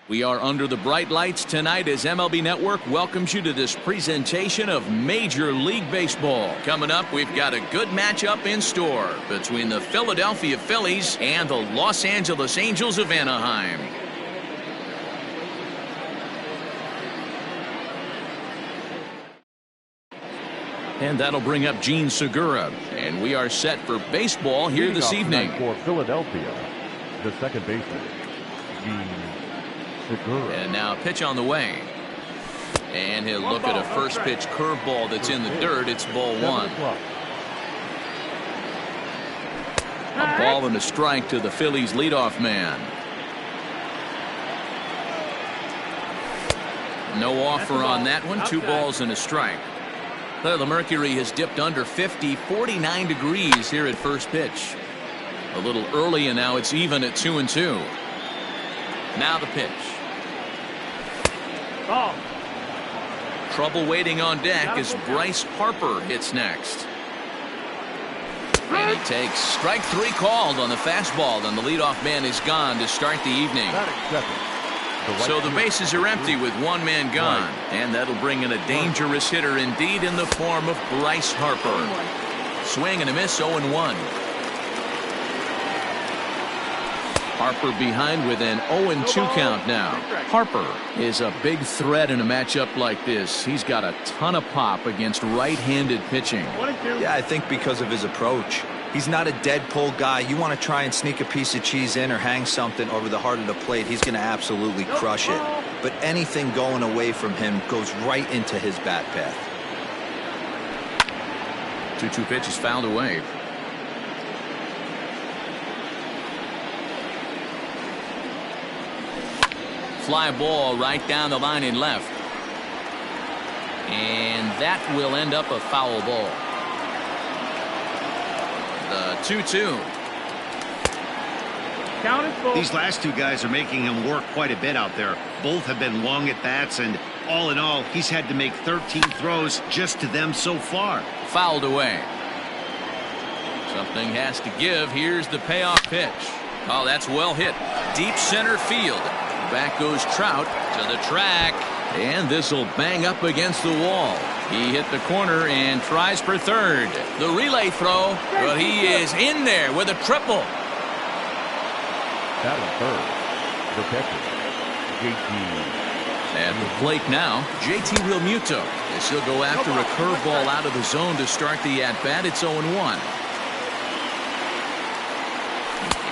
We are under the bright lights tonight as MLB Network welcomes you to this presentation of Major League Baseball. Coming up, we've got a good matchup in store between the Philadelphia Phillies and the Los Angeles Angels of Anaheim. And that'll bring up Gene Segura. And we are set for baseball here this evening. For Philadelphia, the second baseman, Gene Segura. And now a pitch on the way. And he'll look at a first pitch curveball that's in the dirt. It's ball one. A ball and a strike to the Phillies leadoff man. No offer on that one. 2 balls and a strike. Well, the mercury has dipped under 50, 49 degrees here at first pitch. A little early, and now it's even at 2-2. Now the pitch. Oh. Trouble waiting on deck as Bryce Harper hits next. And he takes strike 3 called on the fastball, and the leadoff man is gone to start the evening. So the bases are empty with 1 man gone, and that'll bring in a dangerous hitter indeed in the form of Bryce Harper. Swing and a miss, 0-1. Harper behind with an 0-2 count now. Harper is a big threat in a matchup like this. He's got a ton of pop against right-handed pitching. Yeah, I think because of his approach. He's not a dead pull guy. You want to try and sneak a piece of cheese in or hang something over the heart of the plate, he's going to absolutely crush it. But anything going away from him goes right into his bat path. 2-2 pitch is fouled away. Fly ball right down the line in left. And that will end up a foul ball. The 2-2. These last 2 guys are making him work quite a bit out there. Both have been long at bats, and all in all, he's had to make 13 throws just to them so far. Fouled away. Something has to give. Here's the payoff pitch. Oh, that's well hit. Deep center field. Back goes Trout to the track, and this will bang up against the wall. He hit the corner and tries for third. The relay throw, but he is in there with a triple. That was third. The catcher, JT. At the plate now, JT Realmuto. As he'll go after a curveball out of the zone to start the at-bat. It's 0-1.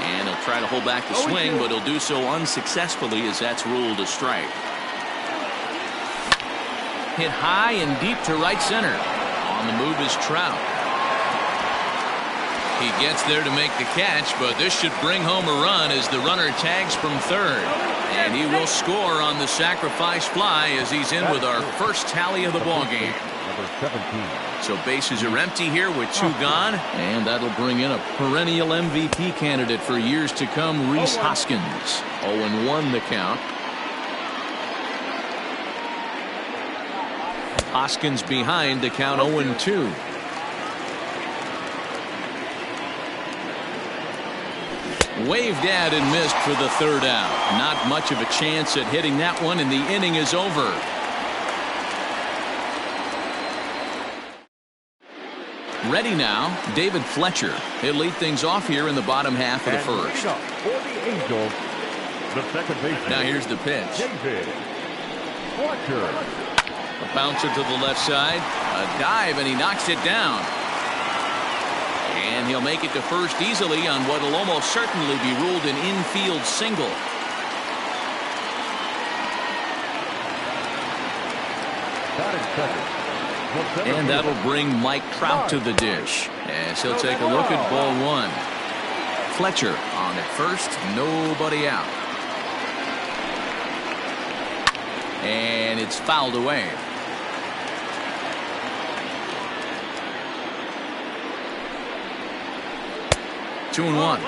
And he'll try to hold back the swing, but he'll do so unsuccessfully as that's ruled a strike. Hit high and deep to right center. On the move is Trout. He gets there to make the catch, but this should bring home a run as the runner tags from third. And he will score on the sacrifice fly as he's in with our first tally of the ballgame. Number 17. So bases are empty here with 2 gone, and that'll bring in a perennial MVP candidate for years to come, Rhys Hoskins. 0-1 the count. Hoskins behind the count 0-2. Waved at and missed for the third out. Not much of a chance at hitting that one, and the inning is over. Ready now, David Fletcher. He'll lead things off here in the bottom half of the first. For the Angels, the second baseman. Now here's the pitch. David Fletcher. A bouncer to the left side. A dive, and he knocks it down. And he'll make it to first easily on what will almost certainly be ruled an infield single. And that'll bring Mike Trout to the dish as he'll take a look at ball 1. Fletcher on at first, nobody out. And it's fouled away. Two and one.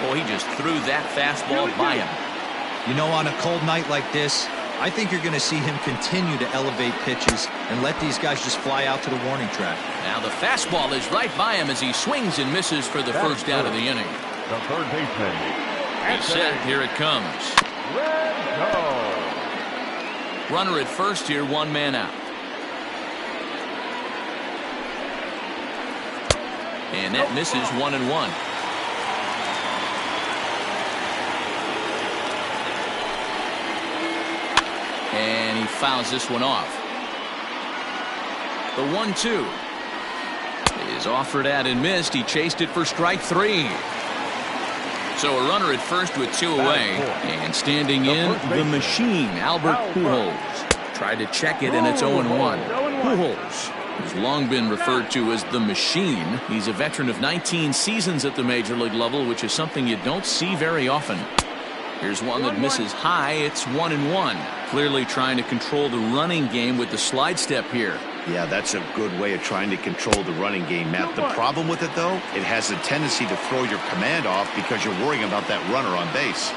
Oh, he just threw that fastball by him. You know, on a cold night like this, I think you're going to see him continue to elevate pitches and let these guys just fly out to the warning track. Now the fastball is right by him as he swings and misses for the first out of the inning. The third baseman. He's set. Here it comes. Let's go. Runner at first here, one man out. And that misses 1-1. And he fouls this one off. The 1-2 is offered at and missed. He chased it for strike 3. So a runner at first with 2 away. And standing in, the machine, Albert Pujols. Tried to check it, and it's 0-1. Pujols has long been referred to as the machine. He's a veteran of 19 seasons at the major league level, which is something you don't see very often. Here's one that misses high. It's 1-1. Clearly trying to control the running game with the slide step here. Yeah, that's a good way of trying to control the running game, Matt. The problem with it, though, it has a tendency to throw your command off because you're worrying about that runner on base.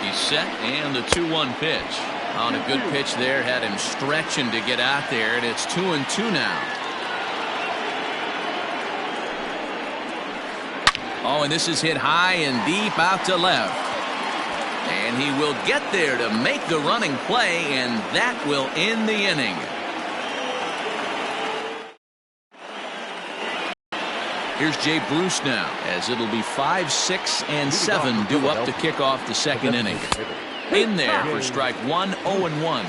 He's set, and the 2-1 pitch. On a good pitch there, had him stretching to get out there, and it's 2-2 now. Oh, and this is hit high and deep out to left. And he will get there to make the running play, and that will end the inning. Here's Jay Bruce now, as it'll be 5, 6, and 7 due up to kick off the second inning. In there for strike 1, 0-1.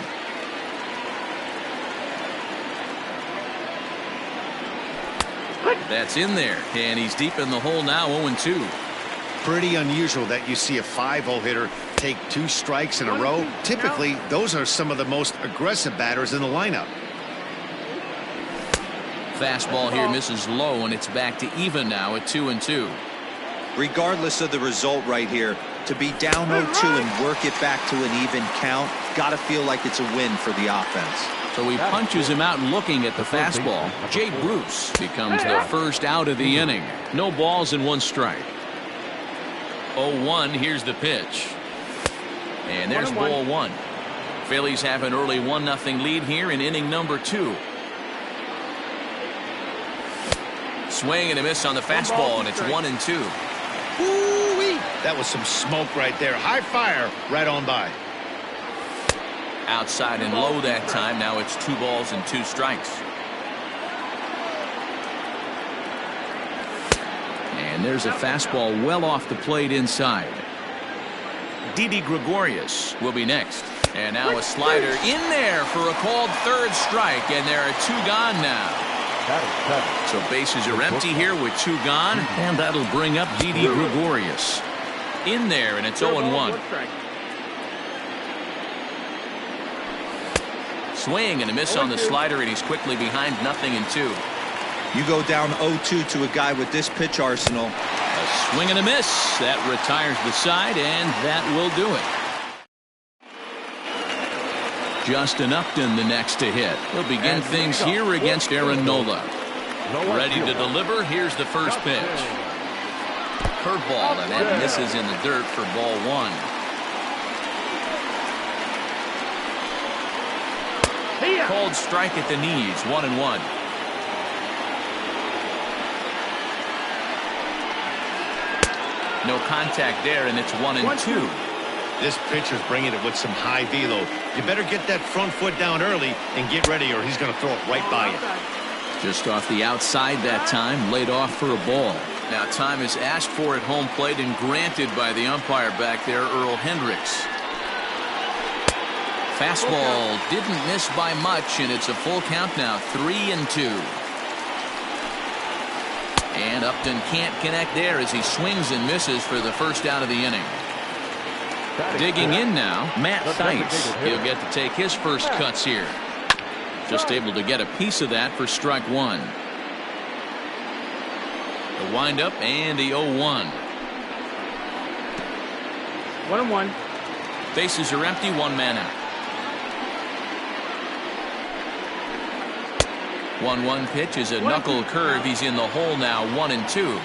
That's in there, and he's deep in the hole now, 0-2. Pretty unusual that you see a 5-0 hitter take 2 strikes in a row. Typically, those are some of the most aggressive batters in the lineup. Fastball here misses low, and it's back to even now at 2-2. Regardless of the result right here, to be down 0-2 and work it back to an even count, got to feel like it's a win for the offense. So he punches him out looking at the fastball. Jay Bruce becomes the first out of the inning. No balls and 1 strike. 0-1, here's the pitch. And there's ball 1. Phillies have an early 1-0 lead here in inning number 2. Swing and a miss on the fastball, and it's 1-2. Ooh-wee. That was some smoke right there. High fire right on by. Outside and low that time. Now it's 2 balls and 2 strikes. And there's a fastball well off the plate inside. Didi Gregorius will be next. And now a slider in there for a called 3rd strike, and there are 2 gone now. So bases are empty here with 2 gone, and that'll bring up Didi Gregorius. In there, and it's 0-1. Swing and a miss on the slider, and he's quickly behind 0-2. You go down 0-2 to a guy with this pitch arsenal. A swing and a miss. That retires the side, and that will do it. Justin Upton the next to hit. He'll begin things here against Aaron Nola. Ready to deliver. Here's the first pitch. Curveball, and that misses in the dirt for ball 1. Called strike at the knees, 1-1. No contact there, and it's 1-2. This pitcher's bringing it with some high velo. You better get that front foot down early and get ready, or he's going to throw it right by you. Just off the outside that time, laid off for a ball. Now time is asked for at home plate and granted by the umpire back there, Earl Hendricks. Fastball didn't miss by much, and it's a full count now, 3-2. And Upton can't connect there as he swings and misses for the first out of the inning. Digging in now, Matt Theis. He'll get to take his first cuts here. Just able to get a piece of that for strike 1. The windup and the 0-1. 1-1. Bases are empty, 1 man out. 1-1 pitch is a knuckle curve. He's in the hole now, 1-2.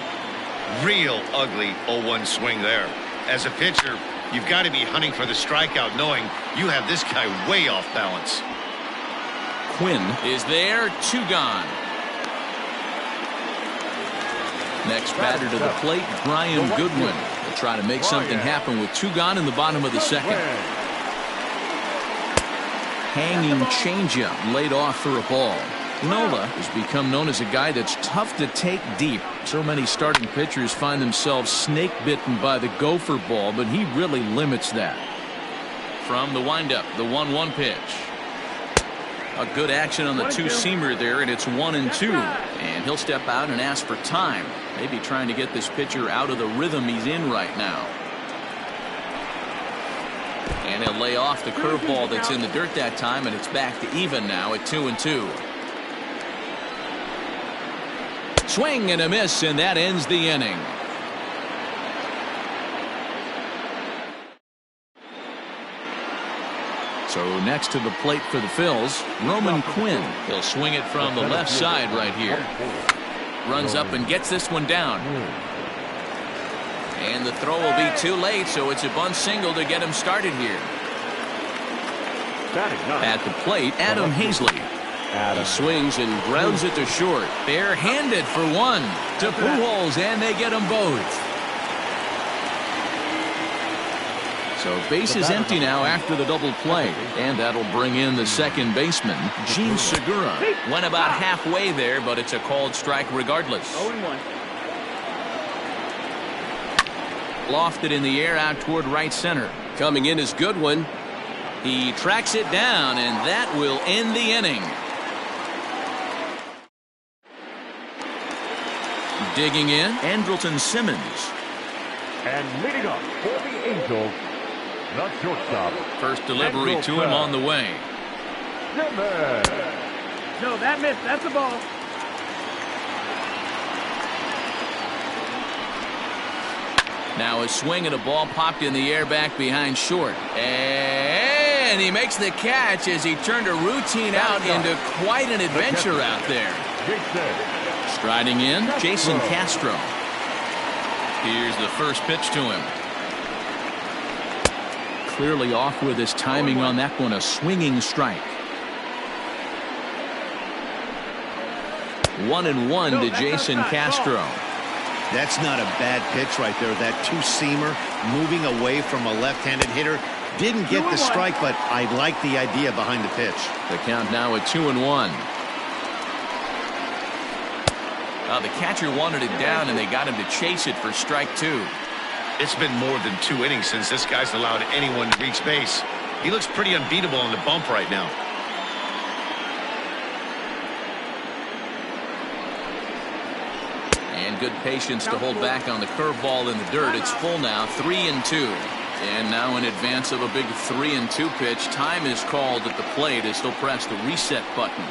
Real ugly 0-1 swing there. As a pitcher, You've got to be hunting for the strikeout, knowing you have this guy way off balance. Quinn is there, 2 gone. Next batter to the plate, Brian Goodwin. Will try to make something happen with 2 gone in the bottom of the second. Hanging changeup laid off for a ball. Nola has become known as a guy that's tough to take deep. So many starting pitchers find themselves snake bitten by the gopher ball, but he really limits that. From the windup, the 1-1 pitch. A good action on the 2-seamer there, and it's 1-2. And he'll step out and ask for time. Maybe trying to get this pitcher out of the rhythm he's in right now. And he'll lay off the curveball that's in the dirt that time, and it's back to even now at 2-2. Swing and a miss, and that ends the inning. So next to the plate for the Phils, Roman Quinn. He'll swing it from the left side right here. Runs up and gets this one down. And the throw will be too late, so it's a bunt single to get him started here. At the plate, Adam Hazley. He swings and grounds it to short. Bare-handed for 1 to Pujols, and they get them both. So base is empty now after the double play, and that'll bring in the second baseman, Gene Segura. Went about halfway there, but it's a called strike regardless. 0-1. Lofted in the air out toward right center. Coming in is Goodwin. He tracks it down, and that will end the inning. Digging in, Andrelton Simmons. And leading up for the Angels, the shortstop. First delivery to him on the way. Simmons. No, that missed. That's a ball. Now a swing and a ball popped in the air back behind short. And he makes the catch as he turned a routine out into quite an adventure out there. Striding in, Jason Castro. Here's the first pitch to him. Clearly off with his timing on that one, a swinging strike. 1-1 to Jason Castro. That's not a bad pitch right there. That 2-seamer moving away from a left-handed hitter. Didn't get the strike, but I like the idea behind the pitch. The count now at 2-1. The catcher wanted it down, and they got him to chase it for strike 2. It's been more than 2 innings since this guy's allowed anyone to reach base. He looks pretty unbeatable on the bump right now. And good patience to hold back on the curveball in the dirt. It's full now, 3-2. And now in advance of a big 3-2 pitch, time is called at the plate as he'll press the reset button.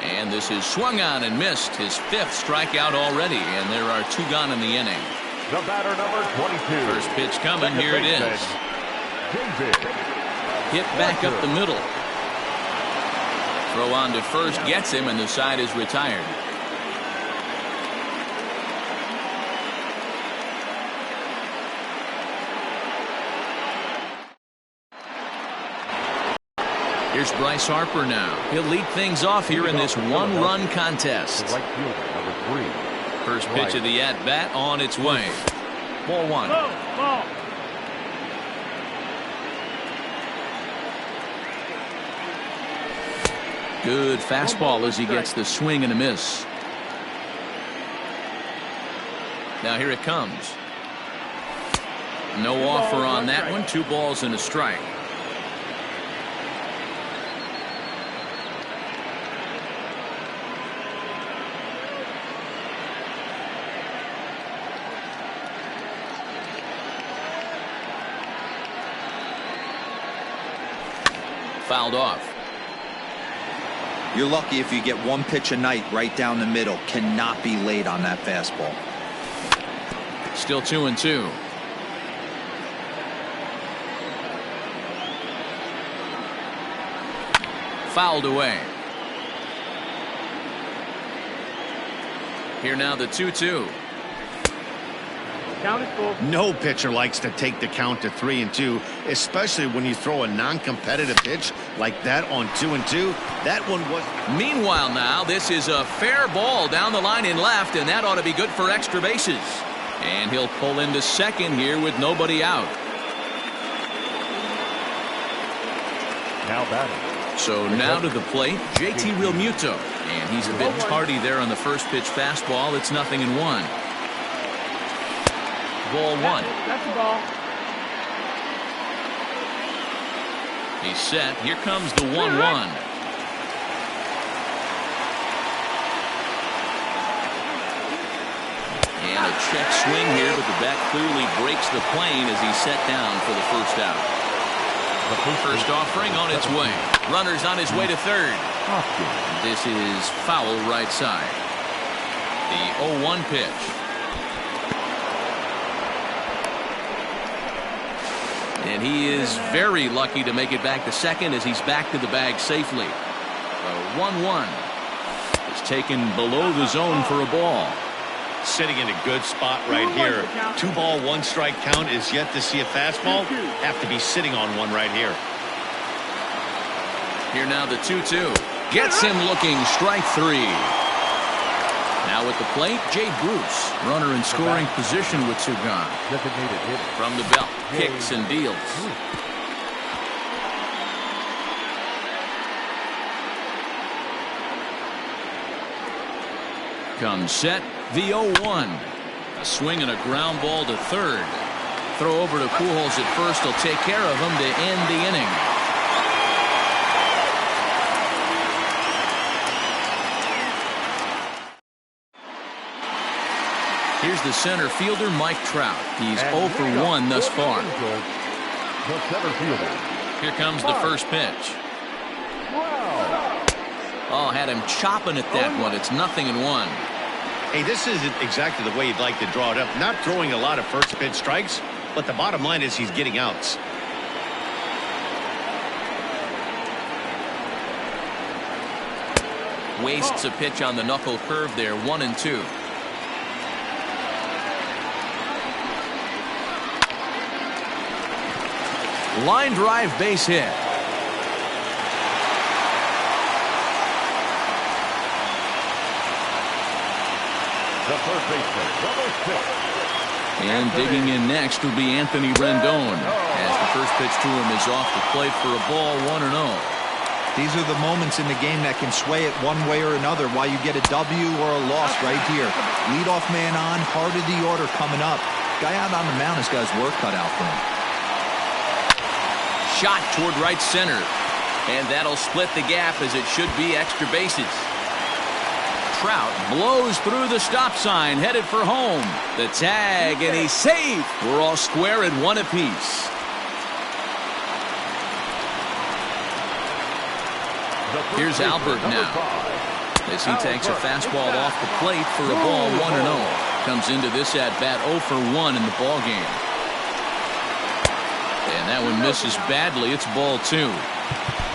And this is swung on and missed, his 5th strikeout already, and there are 2 gone in the inning. The batter, number 22. First pitch coming, here it is. Hit back up the middle. Throw on to first gets him, and the side is retired. Here's Bryce Harper now. He'll lead things off here in this 1-run contest. Right fielder, number 3. First pitch of the at-bat on its way. Ball 1. Ball. Good fastball as he gets the swing and a miss. Now here it comes. No offer on that one. 2 balls and a strike. Fouled off. You're lucky if you get 1 pitch a night right down the middle. Cannot be late on that fastball. Still 2-2. Fouled away. Here now the 2-2. Count is full. No pitcher likes to take the count to 3-2, especially when you throw a non-competitive pitch like that on 2-2. That one was. Meanwhile now, this is a fair ball down the line in left, and that ought to be good for extra bases. And he'll pull into second here with nobody out. Now batting. So now to the plate, JT Realmuto. And he's a bit tardy there on the first pitch fastball. It's 0-1. Ball one. That's the ball. He's set. Here comes the 1-1. And a check swing here, but the bat clearly breaks the plane as he's set down for the first out. The first offering on its way. Runner's on his way to third. This is foul right side. The 0-1 pitch. And he is very lucky to make it back to second as he's back to the bag safely. The 1-1 is taken below the zone for a ball. Sitting in a good spot right here. 2-ball, 1-strike count is yet to see a fastball. Have to be sitting on one right here. Here now the 2-2. Gets him looking, strike three. Now at the plate, Jay Bruce. Runner in scoring position with two gone. Designated hitter. From the belt, kicks and deals. Comes set, the 0-1. A swing and a ground ball to third. Throw over to Pujols at first. He'll take care of him to end the inning. Here's the center fielder, Mike Trout. He's 0 for 1 thus far. The center fielder. Here comes the first pitch. Oh, had him chopping at that one. It's 0-1. Hey, this isn't exactly the way you'd like to draw it up. Not throwing a lot of first pitch strikes, but the bottom line is he's getting outs. Wastes a pitch on the knuckle curve there, 1-2. Line drive base hit. The first baseman, number 6. And digging in next will be Anthony Rendon as the first pitch to him is off the plate for a ball, 1-0. These are the moments in the game that can sway it one way or another, why you get a W or a loss right here. Leadoff man on, heart of the order coming up. Guy out on the mound has got his work cut out for him. Shot toward right center. And that'll split the gap as it should be extra bases. Trout blows through the stop sign, headed for home. The tag, and he's safe. We're all square at one apiece. Here's Albert now as he takes a fastball off the plate for a ball, 1-0. Comes into this at-bat 0 for 1 in the ball game. And that one misses badly. It's ball 2.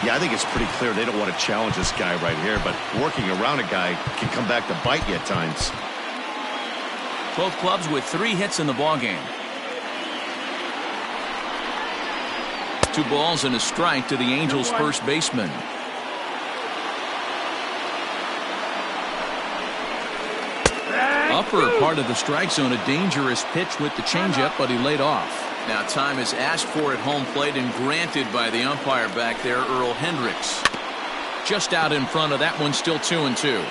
Yeah, I think it's pretty clear they don't want to challenge this guy right here, but working around a guy can come back to bite you at times. Both clubs with 3 hits in the ball game. 2 balls and a strike to the Angels' first baseman. Upper part of the strike zone, a dangerous pitch with the changeup, but he laid off. Now time is asked for at home plate and granted by the umpire back there, Earl Hendricks. Just out in front of that one, still 2-2.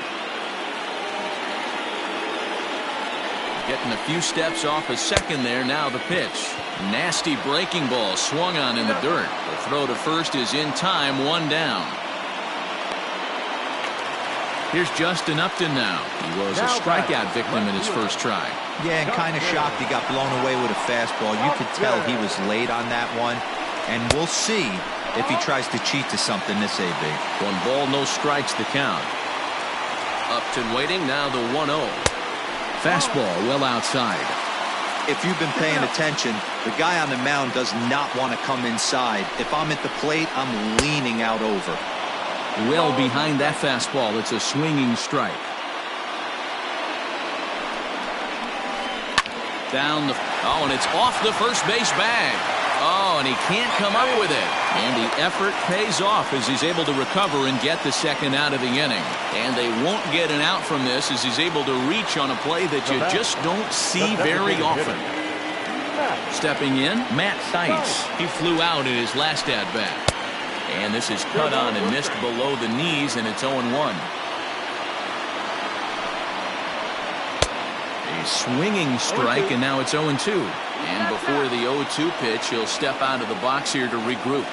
Getting a few steps off a second there. Now the pitch. Nasty breaking ball swung on in the dirt. The throw to first is in time, 1 down. Here's Justin Upton now. He was a strikeout victim in his first try. Yeah, and kind of shocked he got blown away with a fastball. You could tell he was late on that one. And we'll see if he tries to cheat to something this AB. 1 ball, no strikes the count. Upton waiting, now the 1-0. Fastball well outside. If you've been paying attention, the guy on the mound does not want to come inside. If I'm at the plate, I'm leaning out over. Well behind that fastball. It's a swinging strike. Down the... Oh, and it's off the first base bag. Oh, and he can't come up with it. And the effort pays off as he's able to recover and get the second out of the inning. And they won't get an out from this as he's able to reach on a play that you just don't see very often. Stepping in, Matt Theis. He flew out in his last at-bat. And this is cut on and missed below the knees, and it's 0-1. A swinging strike, and now it's 0-2. And before the 0-2 pitch, he'll step out of the box here to regroup.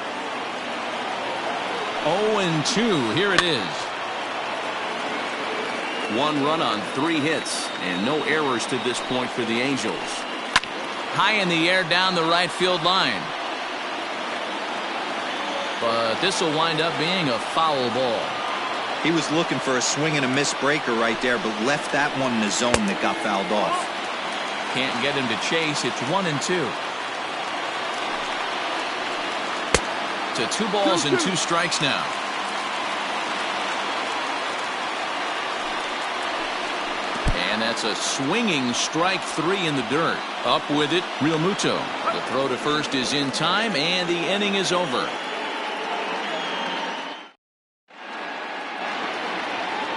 0-2, here it is. 1 run on 3 hits, and no errors to this point for the Angels. High in the air down the right field line. But this will wind up being a foul ball. He was looking for a swing and a miss breaker right there, but left that one in the zone that got fouled off. Can't get him to chase. It's 1-2. To 2 balls and 2 strikes now. And that's a swinging strike 3 in the dirt. Up with it, Real Muto. The throw to first is in time, and the inning is over.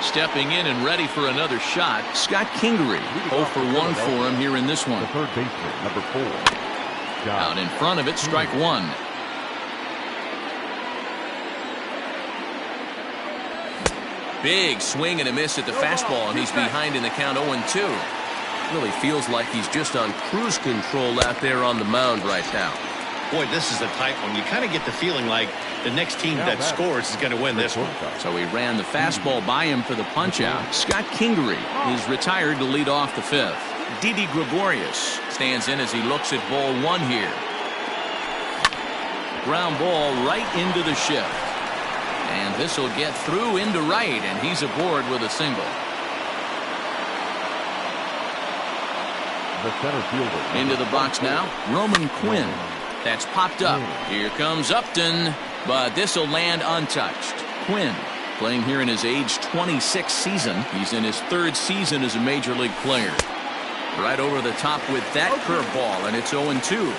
Stepping in and ready for another shot, Scott Kingery. 0 for 1 for him here in this one. The third baseman, number 4. Out in front of it, strike 1. Big swing and a miss at the fastball, and he's behind in the count 0-2. Really feels like he's just on cruise control out there on the mound right now. Boy, this is a tight one. You kind of get the feeling like the next team that scores is going to win this one. So he ran the fastball by him for the punch-out. Scott Kingery is retired to lead off the 5th. Didi Gregorius stands in as he looks at ball 1 here. Ground ball right into the shift. And this will get through into right, and he's aboard with a single. The center fielder. Into the box now, Roman Quinn. That's popped up. Here comes Upton, but this will land untouched. Quinn playing here in his age 26 season. He's in his 3rd season as a major league player. Right over the top with that curveball, and it's 0-2.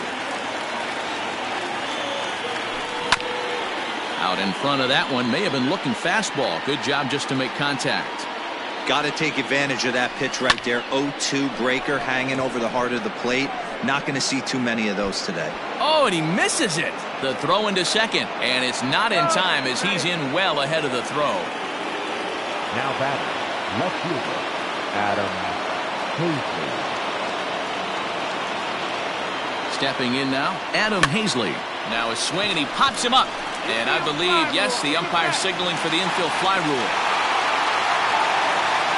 Out in front of that one, may have been looking fastball. Good job just to make contact. Got to take advantage of that pitch right there. 0-2 breaker hanging over the heart of the plate. Not going to see too many of those today. Oh, and he misses it. The throw into second, and it's not in time as he's in well ahead of the throw. Now batting, left fielder, Adam Hazley. Stepping in now, Adam Hazley. Now a swing, and he pops him up. And I believe, yes, the umpire signaling for the infield fly rule.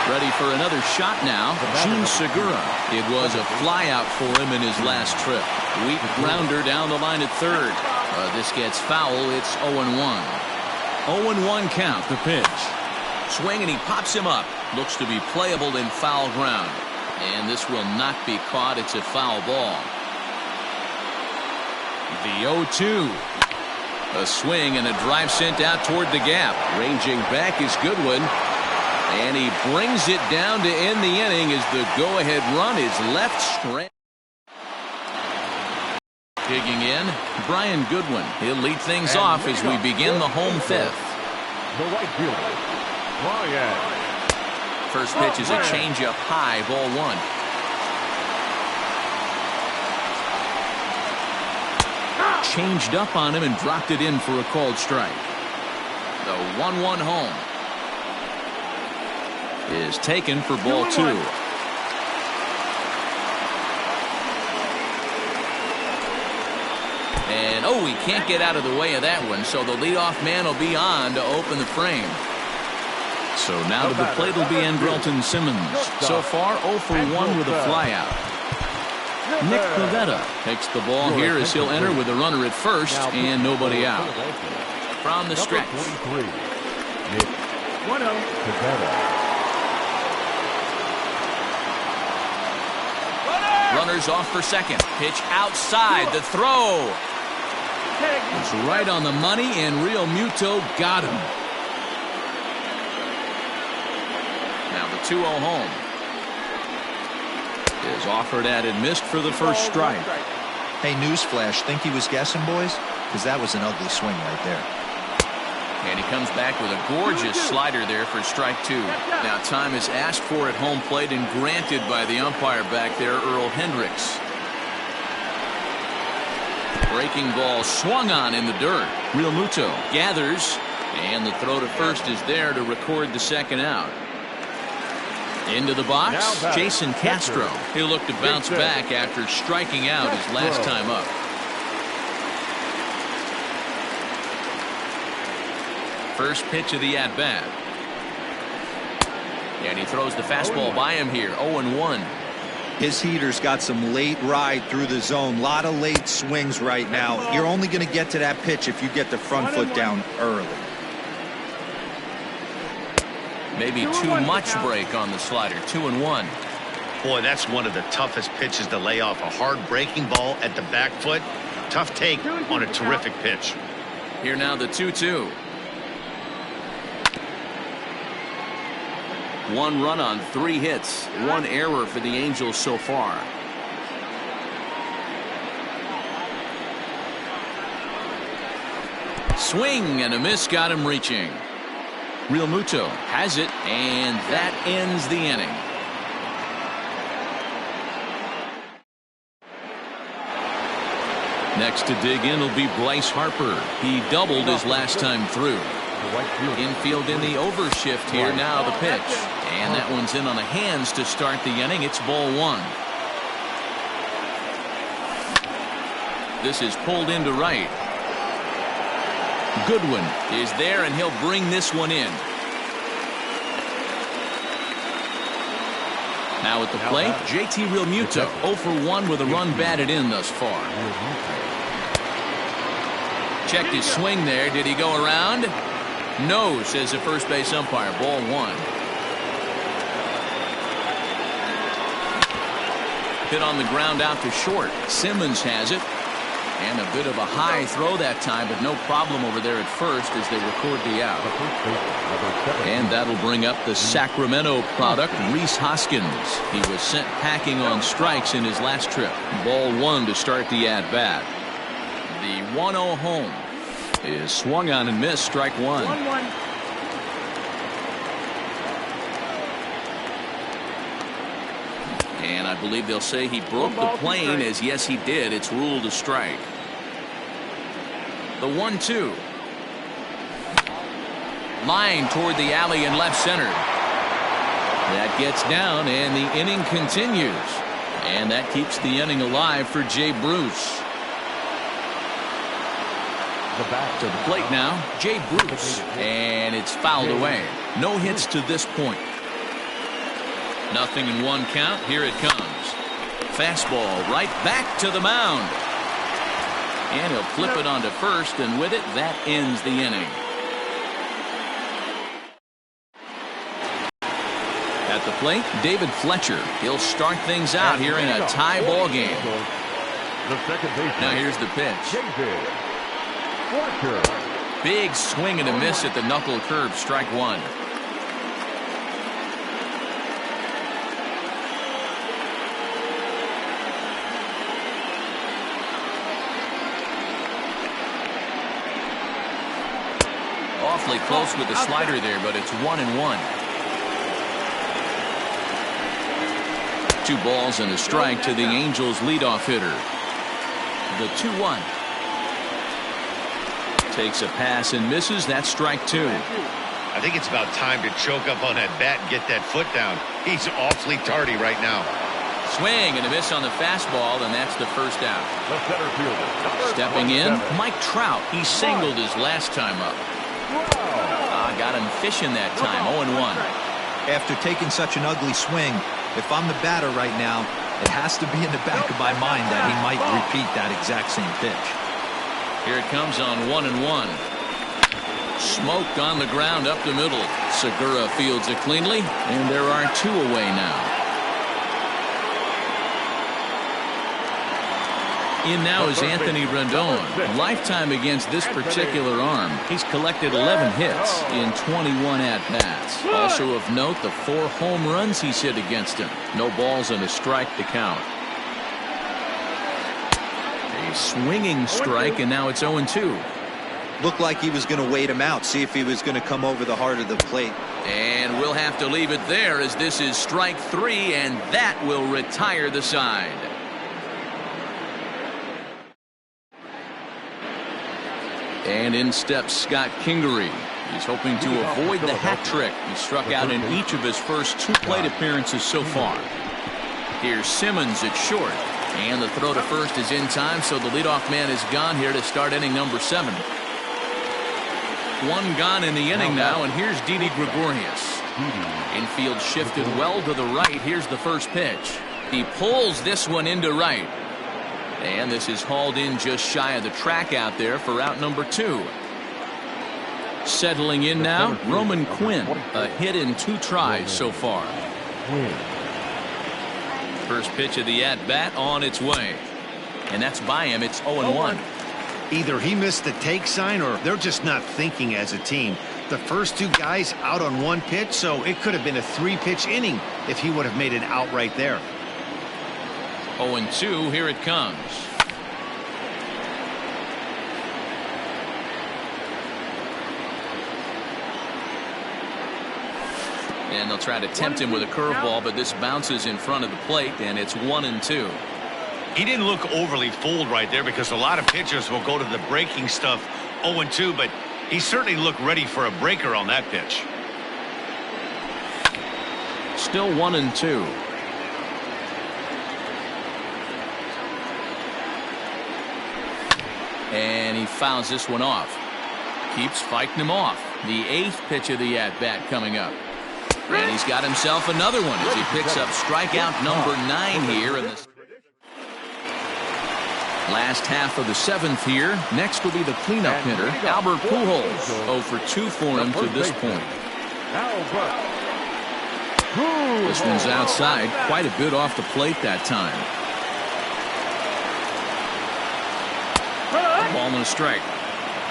Ready for another shot now, Gene Segura. It was a flyout for him in his last trip. Weak grounder down the line at 3rd. This gets foul. It's 0-1. 0-1 count, the pitch. Swing, and he pops him up. Looks to be playable in foul ground. And this will not be caught. It's a foul ball. The 0-2. A swing and a drive sent out toward the gap. Ranging back is Goodwin. And he brings it down to end the inning as the go-ahead run is left strand. Digging in, Brian Goodwin. He'll lead things off as we begin the home 5th. The right fielder, Brian. First pitch is a changeup high, ball 1. Changed up on him and dropped it in for a called strike. The 1-1 home is taken for ball 2. And oh, he can't get out of the way of that one, so the leadoff man will be on to open the frame. So now to the plate will be Andrelton Simmons. So far 0 for 1 with a flyout. Nick Pivetta takes the ball here as he'll enter with a runner at first and nobody out. From the stretch. Nick Pivetta. Runners off for second. Pitch outside. The throw. It's right on the money, and Real Muto got him. Now the 2-0 home. is offered at and missed for the first strike. Hey, newsflash, think he was guessing, boys? Because that was an ugly swing right there. And he comes back with a gorgeous slider there for strike two. Now time is asked for at home plate and granted by the umpire back there, Earl Hendricks. Breaking ball swung on in the dirt. Real Muto gathers, and the throw to first is there to record the second out. Into the box, Jason Castro. He'll look to bounce back after striking out his last time up. First pitch of the at-bat. And he throws the fastball by him here, 0-1. His heater's got some late ride through the zone. A lot of late swings right now. You're only going to get to that pitch if you get the front foot down early. Maybe too much break on the slider, 2-1. Boy, that's one of the toughest pitches to lay off. A hard breaking ball at the back foot. Tough take on a terrific pitch. Here now the 2-2. One run on 3 hits, 1 error for the Angels so far. Swing and a miss got him reaching. Real Muto has it, and that ends the inning. Next to dig in will be Bryce Harper. He doubled his last time through. Infield in the overshift here now the pitch. And that one's in on the hands to start the inning. It's ball 1. This is pulled into right. Goodwin is there, and he'll bring this one in. Now at the plate, JT Realmuto, 0 for 1 with a run batted in thus far. Checked his swing there. Did he go around? No, says the first base umpire. Ball 1. Hit on the ground out to short. Simmons has it. And a bit of a high throw that time, but no problem over there at first as they record the out. And that'll bring up the Sacramento product, Rhys Hoskins. He was sent packing on strikes in his last trip. Ball 1 to start the at-bat. The 1-0 home is swung on and missed, strike 1. 1-1. And I believe they'll say he broke the plane, as yes he did. It's ruled a strike. The 1-2. Line toward the alley in left center. That gets down, and the inning continues. And that keeps the inning alive for Jay Bruce. To the plate now, Jay Bruce. And it's fouled away. No hits to this point. 0-1 count. Here it comes. Fastball right back to the mound. And he'll flip it onto first, and with it, that ends the inning. At the plate, David Fletcher. He'll start things out here in a tie ball game. Now here's the pitch. Big swing and a miss at the knuckle curve, strike 1. Awfully close with the slider there, but it's 1-1. 2 balls and a strike to the Angels leadoff hitter. The 2-1. Takes a pass and misses. That's strike 2. I think it's about time to choke up on that bat and get that foot down. He's awfully tardy right now. Swing and a miss on the fastball, and that's the first out. Stepping in, Mike Trout. He singled his last time up. Got him fishing that time. 0-1. After taking such an ugly swing, if I'm the batter right now, it has to be in the back of my mind that he might repeat that exact same pitch. Here it comes on 1-1. Smoked on the ground up the middle. Segura fields it cleanly, and there are 2 away now. In now is Anthony Rendon. Lifetime against this particular arm. He's collected 11 hits in 21 at-bats. Also of note, the 4 home runs he's hit against him. No balls and a strike to count. A swinging strike, and now it's 0-2. Looked like he was going to wait him out, see if he was going to come over the heart of the plate. And we'll have to leave it there, as this is strike 3, and that will retire the side. And in steps Scott Kingery. He's hoping to avoid the hat trick. He struck out in each of his first 2 plate appearances so far. Here's Simmons at short. And the throw to first is in time, so the leadoff man is gone here to start inning number 7. 1 gone in the inning now, and here's Didi Gregorius. Infield shifted well to the right. Here's the first pitch. He pulls this one into right. And this is hauled in just shy of the track out there for out number 2. Settling in now, Roman Quinn. A hit in 2 tries so far. First pitch of the at-bat on its way. And that's by him. It's 0-1. Either he missed the take sign or they're just not thinking as a team. The first 2 guys out on 1 pitch, so it could have been a 3-pitch inning if he would have made it out right there. 0-2, here it comes. And they'll try to tempt him with a curveball, but this bounces in front of the plate, and it's 1-2. He didn't look overly fooled right there, because a lot of pitchers will go to the breaking stuff 0-2, but he certainly looked ready for a breaker on that pitch. Still 1-2. And he fouls this one off. Keeps fighting him off. The 8th pitch of the at-bat coming up. And he's got himself another one as he picks up strikeout number 9 here in the last half of the 7th here. Next will be the cleanup hitter, Albert Pujols. 0 for 2 for him to this point. This one's outside, quite a bit off the plate that time. Ball and a strike.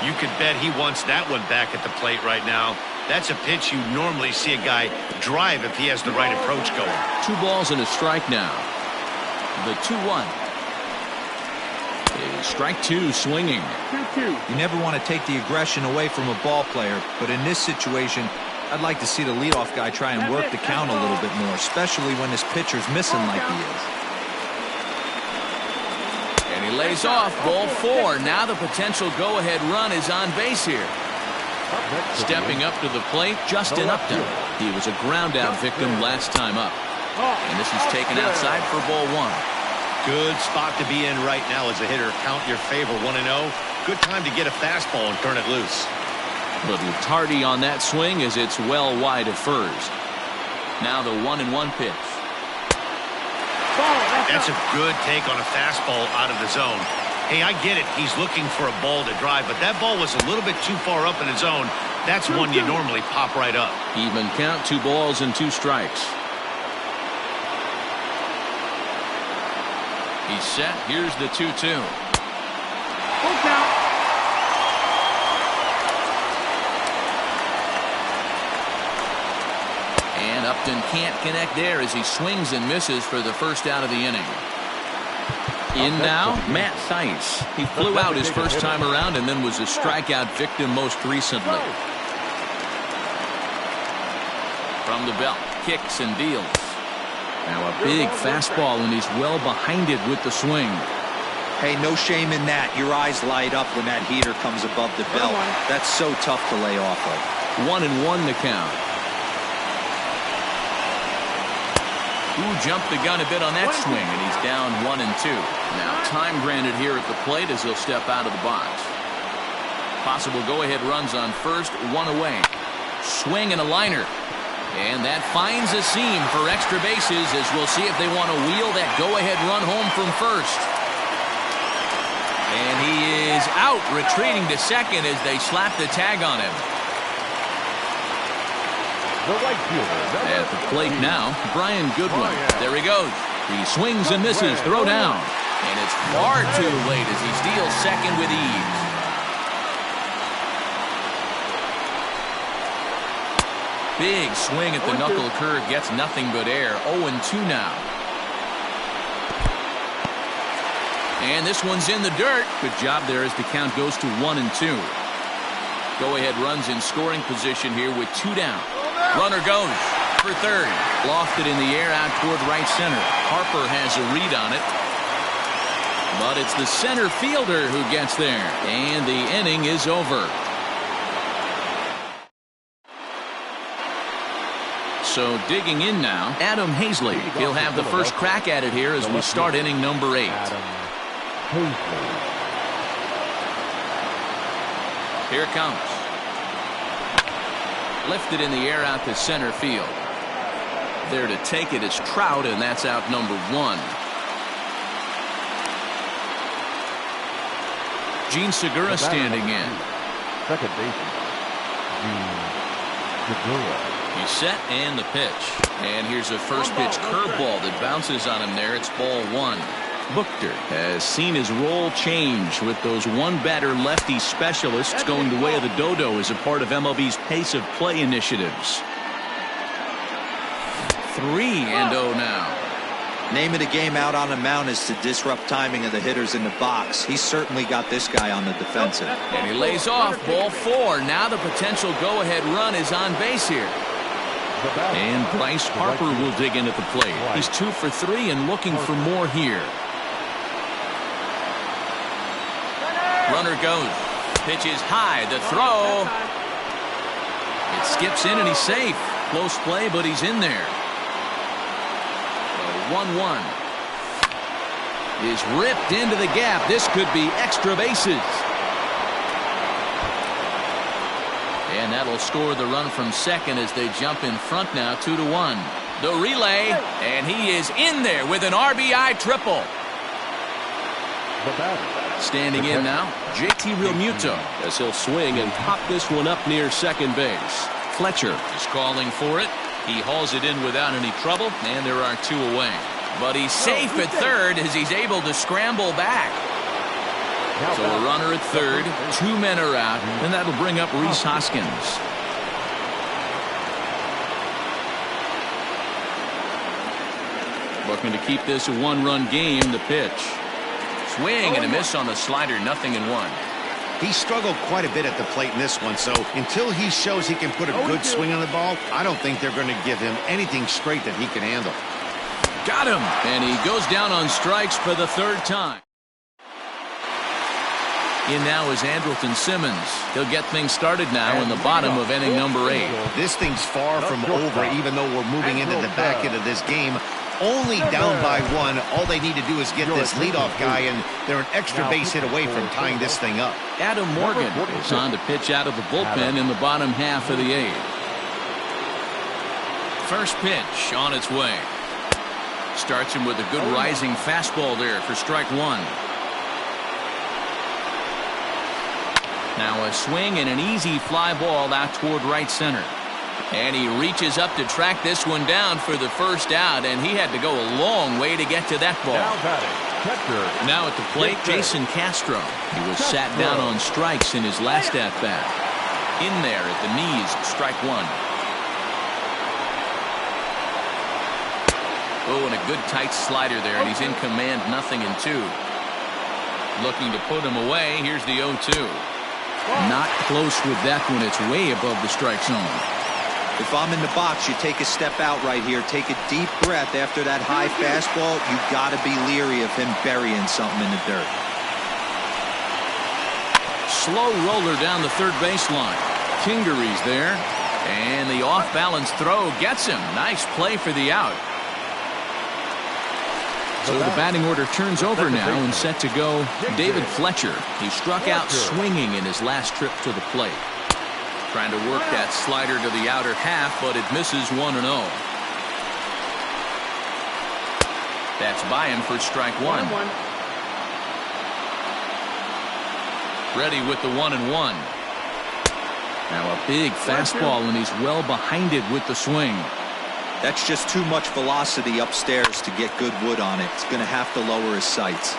You could bet he wants that one back at the plate right now. That's a pitch you normally see a guy drive if he has the right approach going. 2 balls and a strike now. The 2-1. Strike 2 swinging. 2-2. You never want to take the aggression away from a ball player, but in this situation, I'd like to see the leadoff guy try and work the count a little bit more, especially when his pitcher's missing like he is. And he lays off, ball 4. Now the potential go-ahead run is on base here. Stepping up to the plate, Justin Upton. He was a ground-out victim last time up. And this is taken outside for ball 1. Good spot to be in right now as a hitter. Count your favor 1-0. Good time to get a fastball and turn it loose. Little tardy on that swing as it's well wide of first. Now the 1-1 pitch. That's a good take on a fastball out of the zone. Hey, I get it. He's looking for a ball to drive, but that ball was a little bit too far up in the zone. That's one you normally pop right up. Even count, 2 balls and 2 strikes. He's set. Here's the 2-2. Full count. And Upton can't connect there as he swings and misses for the first out of the inning. In now, Matt Thaiss. He flew out his first time around and then was a strikeout victim most recently. From the belt, kicks and deals. Now a big fastball, and he's well behind it with the swing. Hey, no shame in that. Your eyes light up when that heater comes above the belt. That's so tough to lay off of. 1-1 the count. Ooh, jumped the gun a bit on that swing, and he's down 1-2. Now time granted here at the plate as he'll step out of the box. Possible go-ahead runs on first, 1 away. Swing and a liner. And that finds a seam for extra bases as we'll see if they want to wheel that go-ahead run home from first. And he is out, retreating to second as they slap the tag on him. At the plate now, Brian Goodwin. There he goes. He swings and misses. Throw down. And it's far too late as he steals second with ease. Big swing at the knuckle curve, gets nothing but air. 0-2 now. And this one's in the dirt. Good job there as the count goes to 1-2. Go-ahead runs in scoring position here with 2 down. Runner goes for third. Lofted in the air out toward right center. Harper has a read on it. But it's the center fielder who gets there. And the inning is over. So digging in now, Adam Hazley. He'll have the first crack at it here as we start inning number 8. Here it comes. Lifted in the air out to center field. There to take it is Trout, and that's out number 1. Gene Segura standing in. Second baseman, Gene Segura. He's set and the pitch. And here's a first pitch curveball that bounces on him there. It's ball 1. Buchter has seen his role change with those one-batter lefty specialists going the way of the dodo as a part of MLB's pace of play initiatives. 3-0 now. Name of the game out on the mound is to disrupt timing of the hitters in the box. He's certainly got this guy on the defensive. And he lays off ball 4. Now the potential go-ahead run is on base here. And Bryce Harper will dig in at the plate. He's 2 for 3 and looking for more here. Runner goes. Pitch is high. The throw. It skips in and he's safe. Close play, but he's in there. 1-1 is ripped into the gap. This could be extra bases. And that'll score the run from second as they jump in front now, 2-1. The relay, and he is in there with an RBI triple. Standing in now, JT Realmuto as he'll swing and pop this one up near second base. Fletcher is calling for it. He hauls it in without any trouble, and there are 2 away. But he's safe at third as he's able to scramble back. So a runner at third, 2 men are out, and that'll bring up Rhys Hoskins. Looking to keep this a 1-run game. The pitch. Swing and a miss on the slider, 0-1. He struggled quite a bit at the plate in this one, so until he shows he can put a good swing on the ball, I don't think they're going to give him anything straight that he can handle. Got him! And he goes down on strikes for the 3rd time. In now is Andrelton Simmons. He'll get things started now in the bottom of inning number 8. This thing's far from over, even though we're moving into the back end of this game. Only down by 1. All they need to do is get this leadoff guy, and they're an extra base hit away from tying this thing up. Adam Morgan is on to pitch out of the bullpen in the bottom half of the 8th. First pitch on its way. Starts him with a good rising fastball there for strike 1. Now a swing and an easy fly ball out toward right center. And he reaches up to track this one down for the first out, and he had to go a long way to get to that ball. Now at the plate, Jason Castro. He was sat down on strikes in his last at-bat. In there at the knees, strike 1. Oh, and a good tight slider there, and he's in command, 0-2. Looking to put him away. Here's the 0-2. Not close with that one. It's way above the strike zone. If I'm in the box, you take a step out right here. Take a deep breath after that high fastball. You got to be leery of him burying something in the dirt. Slow roller down the third baseline. Kingery's there. And the off-balance throw gets him. Nice play for the out. So the batting order turns over now and set to go David Fletcher. He struck out swinging in his last trip to the plate. Trying to work that slider to the outer half, but it misses 1-0. That's by him for strike 1. Ready with the 1-1. Now a big fastball, and he's well behind it with the swing. That's just too much velocity upstairs to get good wood on it. It's going to have to lower his sights.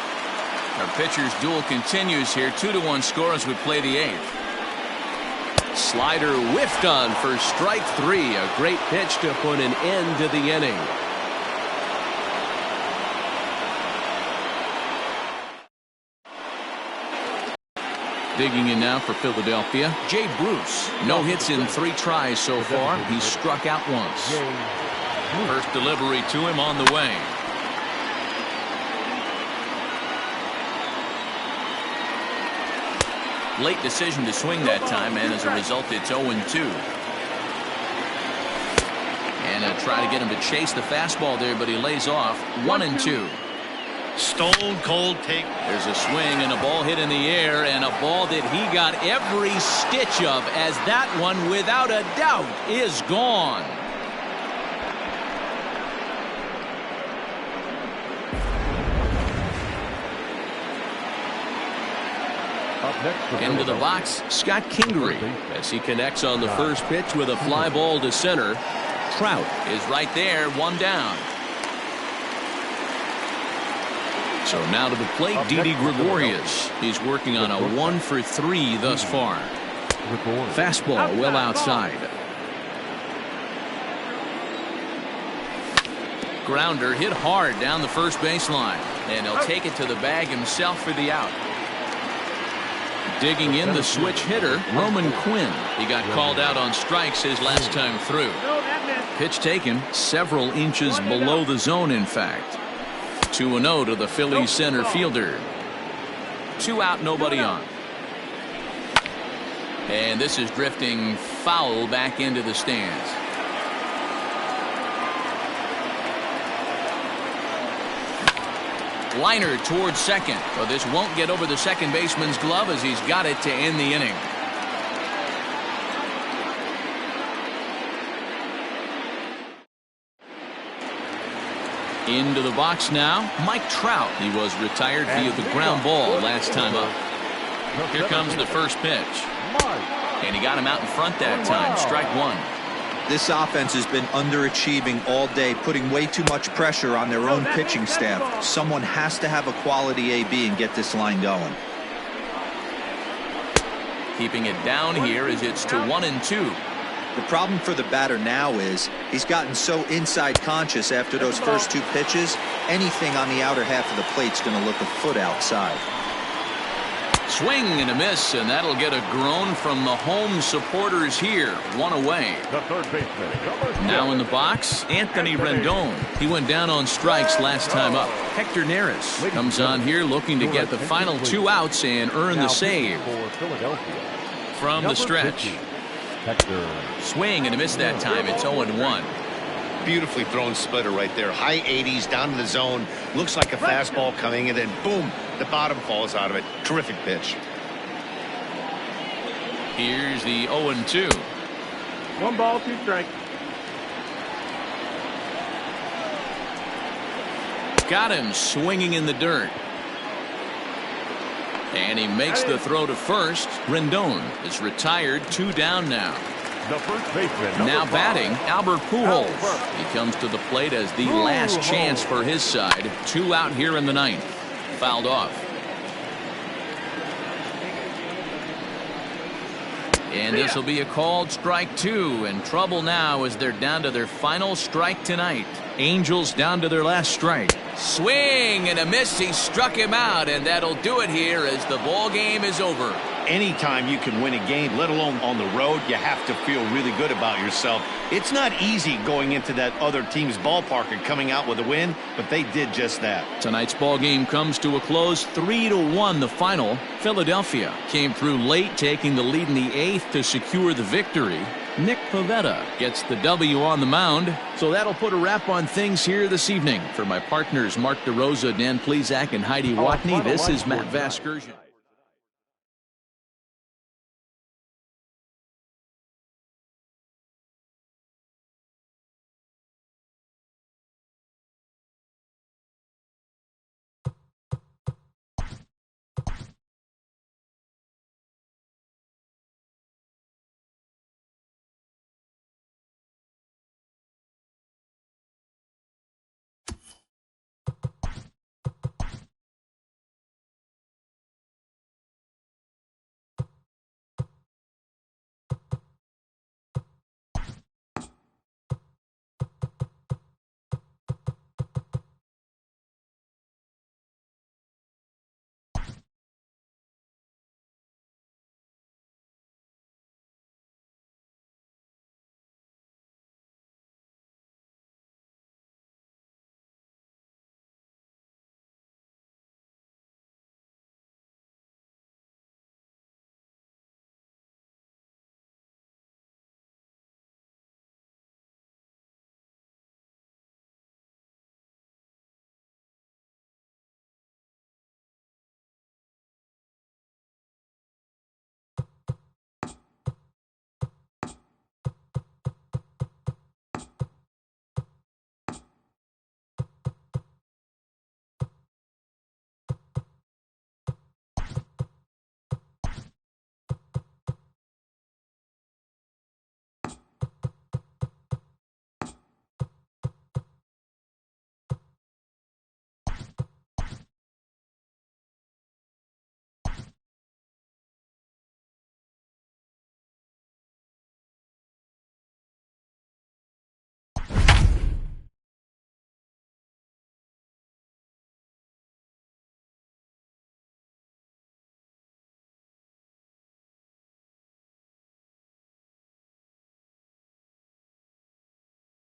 Our pitcher's duel continues here. 2-1 score as we play the 8th. Slider whiffed on for strike 3. A great pitch to put an end to the inning. Digging in now for Philadelphia, Jay Bruce. No hits in 3 tries so far. He's struck out once. First delivery to him on the way. Late decision to swing that time, and as a result, it's 0-2. And he'll try to get him to chase the fastball there, but he lays off. 1-2. Stone cold take. There's a swing and a ball hit in the air, and a ball that he got every stitch of, as that one, without a doubt, is gone. Into the box, Scott Kingery, as he connects on the first pitch with a fly ball to center. Trout is right there, 1 down. So now to the plate, Didi Gregorius. He's working on a 1-for-3 thus far. Fastball well outside. Grounder hit hard down the first baseline, and he'll take it to the bag himself for the out. Digging in, the switch hitter, Roman Quinn. He got called out on strikes his last time through. Pitch taken several inches below the zone, in fact. 2-0 to the Phillies center fielder. 2 out, nobody on. And this is drifting foul back into the stands. Liner towards second. Well, this won't get over the second baseman's glove as he's got it to end the inning. Into the box now, Mike Trout. He was retired via the ground ball last time up. Here comes the first pitch. And he got him out in front that time. Strike 1. This offense has been underachieving all day, putting way too much pressure on their own pitching staff. Someone has to have a quality AB and get this line going. Keeping it down here as it's to 1-2. The problem for the batter now is he's gotten so inside conscious after those first 2 pitches, anything on the outer half of the plate's going to look a foot outside. Swing and a miss, and that'll get a groan from the home supporters here. 1 away. The third baseman. Now in the box, Anthony Rendon. He went down on strikes last time up. Hector Neris comes on here looking to get the final 2 outs and earn the save. From the stretch. Swing and a miss that time. It's 0-1. Beautifully thrown splitter right there. High 80s down to the zone. Looks like a fastball coming, and then boom, the bottom falls out of it. Terrific pitch. Here's the 0-2. 1 ball, 2 strikes. Got him swinging in the dirt. And he makes the throw to first. Rendon is retired. 2 down now. The first baseman. Now batting, Albert Pujols. He comes to the plate as the last chance for his side. 2 out here in the 9th. Fouled off. And this will be a called strike 2. And trouble now as they're down to their final strike tonight. Angels down to their last strike. Swing and a miss. He struck him out, and that'll do it here as the ball game is over. Anytime you can win a game, let alone on the road, you have to feel really good about yourself. It's not easy going into that other team's ballpark and coming out with a win, but they did just that. Tonight's ball game comes to a close. 3-1 the final. Philadelphia came through late, taking the lead in the 8th to secure the victory. Nick Pivetta gets the W on the mound. So that'll put a wrap on things here this evening. For my partners Mark DeRosa, Dan Plesac, and Heidi Watney, this is Matt Vasgersian.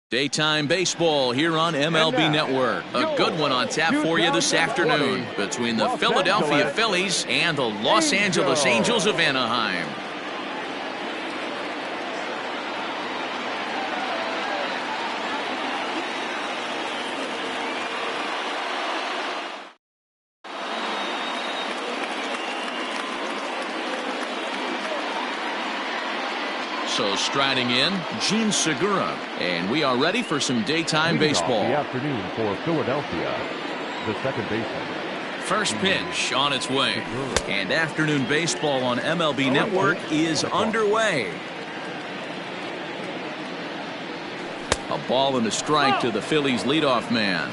Daytime baseball here on MLB Network. A good one on tap for you this afternoon between the Philadelphia Phillies and the Los Angeles Angels of Anaheim. So striding in, Gene Segura. And we are ready for some daytime baseball. The afternoon for Philadelphia, the second baseman. First pitch on its way. And afternoon baseball on MLB Network is underway. A ball and a strike to the Phillies leadoff man.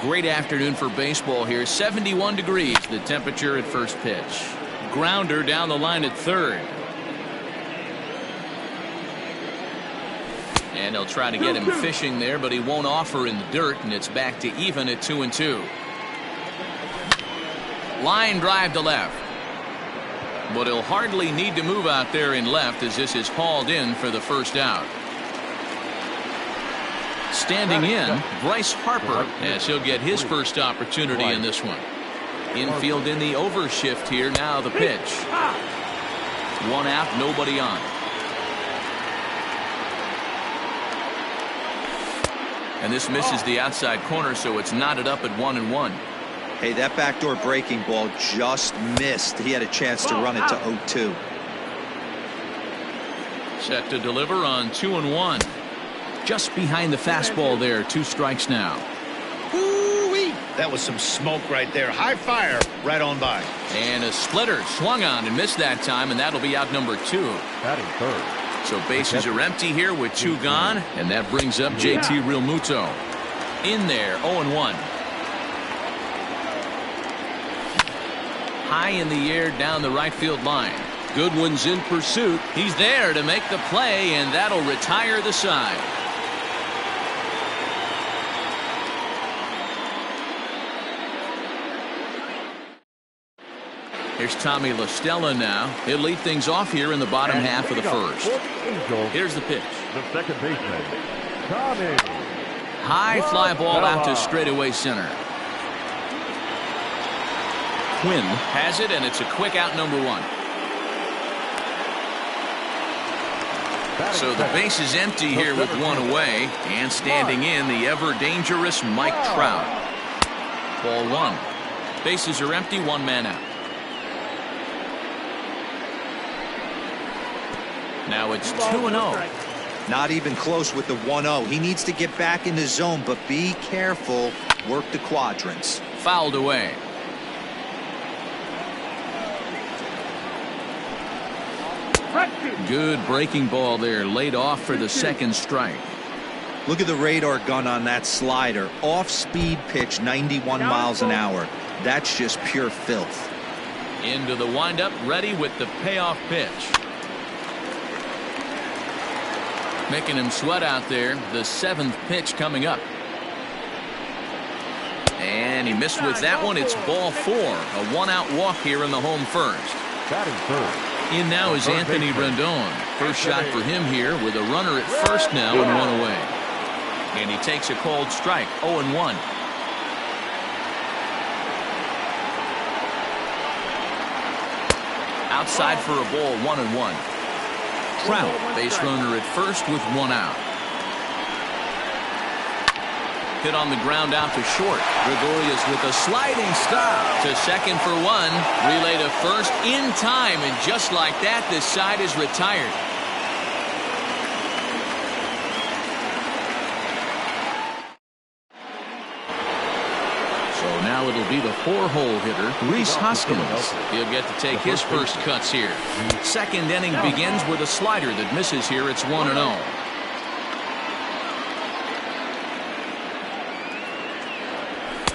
Great afternoon for baseball here. 71 degrees, the temperature at first pitch. Grounder down the line at third. And they'll try to get him fishing there, but he won't offer in the dirt, and it's back to even at 2-2. Line drive to left. But he'll hardly need to move out there in left as this is hauled in for the first out. Standing in, Bryce Harper, as he'll get his first opportunity in this one. Infield in the overshift here, now the pitch. One out, nobody on. And this misses the outside corner, so it's knotted up at 1-1. Hey, that backdoor breaking ball just missed. He had a chance to run it to 0-2. Set to deliver on 2-1. Just behind the fastball there. 2 strikes now. Woo-wee. That was some smoke right there. High fire right on by. And a splitter swung on and missed that time, and that'll be out number 2. Batting third. So bases are empty here with 2 gone, and that brings up JT Realmuto. In there, 0-1. High in the air down the right field line. Goodwin's in pursuit. He's there to make the play, and that'll retire the side. Here's Tommy La Stella now. He'll lead things off here in the bottom half of the first. Here's the pitch. The second baseman, Tommy. High fly ball out to straightaway center. Quinn has it, and it's a quick out number 1. So the base is empty here with 1 away, and standing in the ever-dangerous Mike Trout. Ball 1. Bases are empty, 1 man out. Now it's 2-0. Not even close with the 1-0. He needs to get back in the zone, but be careful. Work the quadrants. Fouled away. Good breaking ball there, laid off for the second strike. Look at the radar gun on that slider. Off-speed pitch, 91 miles an hour. That's just pure filth. Into the windup, ready with the payoff pitch. Making him sweat out there. The 7th pitch coming up. And he missed with that one. It's ball 4. A 1-out walk here in the home first. Batting third. In now is Anthony Rendon. First shot for him here with a runner at first now and 1 away. And he takes a called strike. 0-1. Outside for a ball, 1-1. Trout, base runner at first with 1 out. Hit on the ground out to short. Gregorius with a sliding stop to second for 1. Relay to first in time, and just like that, this side is retired. So now it'll be the 4-hole hitter, Rhys Hoskins. He'll get to take his first cuts here. Second inning begins with a slider that misses here. It's 1-0.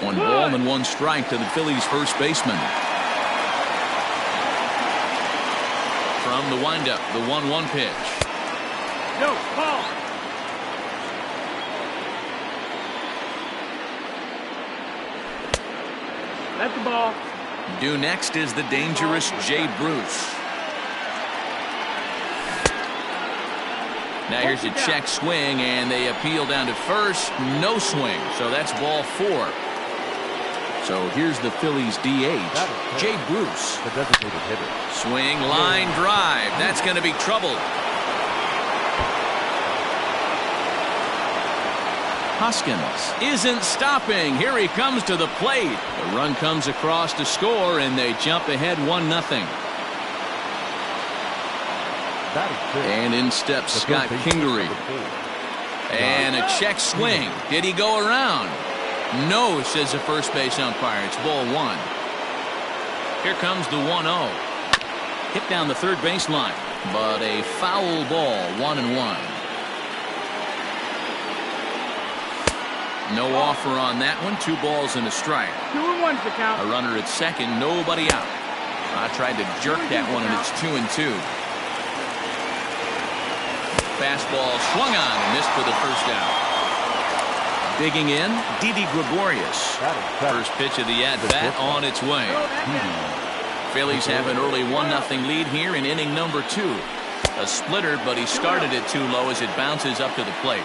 1 ball and 1 strike to the Phillies first baseman. From the windup, the 1-1 pitch. No, ball. That's the ball. Due next is the dangerous Jay Bruce. Now here's a check swing, and they appeal down to first. No swing, so that's ball 4. So here's the Phillies DH, Jay Bruce. The designated hitter. Swing, line drive. That's going to be trouble. Hoskins isn't stopping. Here he comes to the plate. The run comes across to score, and they jump ahead 1-0. And in steps Scott Kingery. And a check swing. Did he go around? No, says the first base umpire. It's ball 1. Here comes the 1-0. Hit down the third baseline, but a foul ball, 1-1. No offer on that one. 2 balls and a strike. 2-1's the count. A runner at second, nobody out. I tried to jerk that one, and it's 2-2. Fastball swung on and missed for the first out. Digging in, Didi Gregorius. First pitch of the at-bat on its way. Phillies have an early 1-0 lead here in inning number 2. A splitter, but he started it too low as it bounces up to the plate.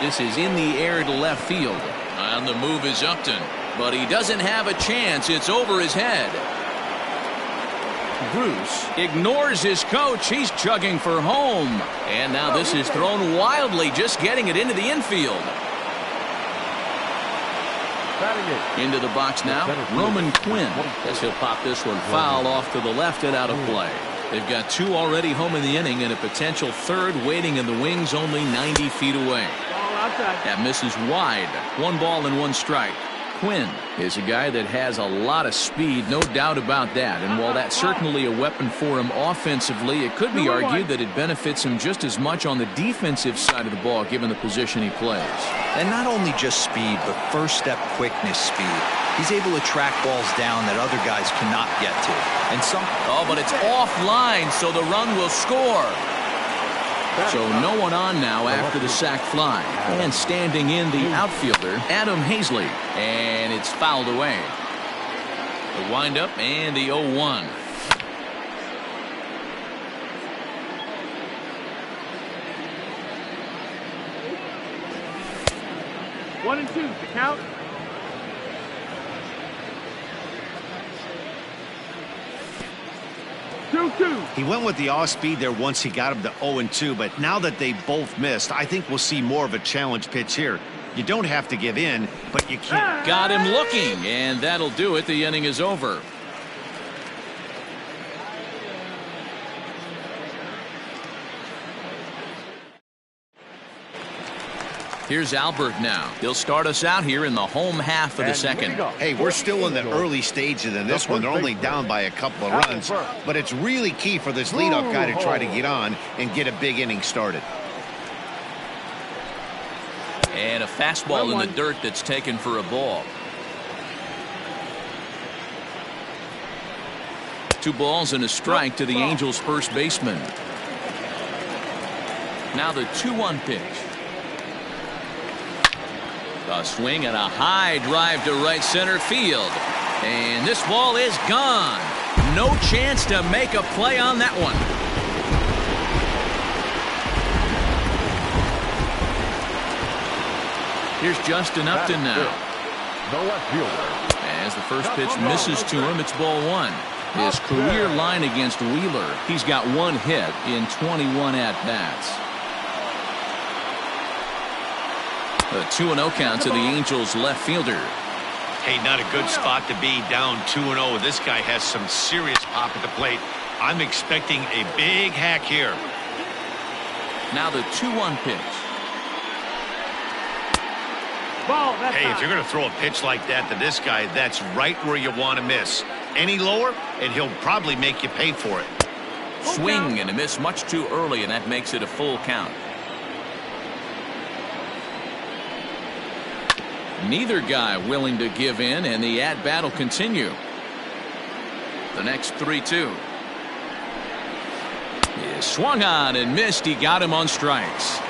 This is in the air to left field. On the move is Upton, but he doesn't have a chance. It's over his head. Bruce ignores his coach. He's chugging for home. And now this is thrown wildly, just getting it into the infield. Into the box now, Roman Quinn. Guess he'll pop this one foul off to the left and out of play. They've got 2 already home in the inning and a potential 3rd waiting in the wings only 90 feet away. That misses wide. 1 ball and 1 strike. Quinn is a guy that has a lot of speed, no doubt about that. And while that's certainly a weapon for him offensively, it could be argued that it benefits him just as much on the defensive side of the ball, given the position he plays. And not only just speed, but first-step quickness speed. He's able to track balls down that other guys cannot get to. And some... Oh, but it's offline, so the run will score. So no one on now after the sac fly. And standing in the outfielder, Adam Hazley. And it's fouled away. The windup and the 0-1. One and 2, the count. He went with the off speed there once he got him to 0-2, but now that they both missed, I think we'll see more of a challenge pitch here. You don't have to give in, but you can't. Got him looking, and that'll do it. The inning is over. Here's Albert now. He'll start us out here in the home half of the second. Hey, we're still in the early stages in this one. They're only down by a couple of runs, but it's really key for this leadoff guy to try to get on and get a big inning started. And a fastball in the dirt that's taken for a ball. 2 balls and a strike to the Angels' first baseman. Now the 2-1 pitch. A swing and a high drive to right center field. And this ball is gone. No chance to make a play on that one. Here's Justin Upton now. The left fielder. As the first pitch misses to him, it's ball 1. His career line against Wheeler, he's got 1 hit in 21 at-bats. A 2-0 count to the Angels left fielder. Hey, not a good spot to be, down 2-0. This guy has some serious pop at the plate. I'm expecting a big hack here. Now the 2-1 pitch. Ball, hey, if you're going to throw a pitch like that to this guy, that's right where you want to miss. Any lower, and he'll probably make you pay for it. Swing and a miss much too early, and that makes it a full count. Neither guy willing to give in, and the at-bat will continue. The next 3-2. He swung on and missed. He got him on strikes.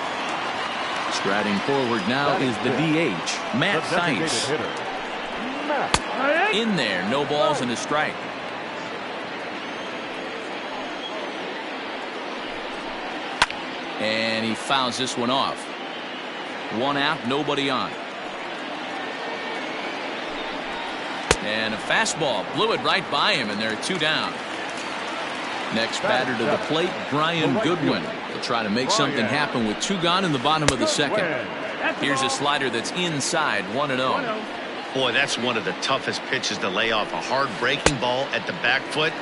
Striding forward now is the DH, Matt Theis. In there, no balls and a strike. And he fouls this one off. 1 out, nobody on. And a fastball blew it right by him, and there are 2 down. Next batter to the plate, Brian Goodwin. He'll try to make something happen with 2 gone in the bottom of the second. Here's a slider that's inside, 1-0. Boy, that's one of the toughest pitches to lay off. A hard breaking ball at the back foot.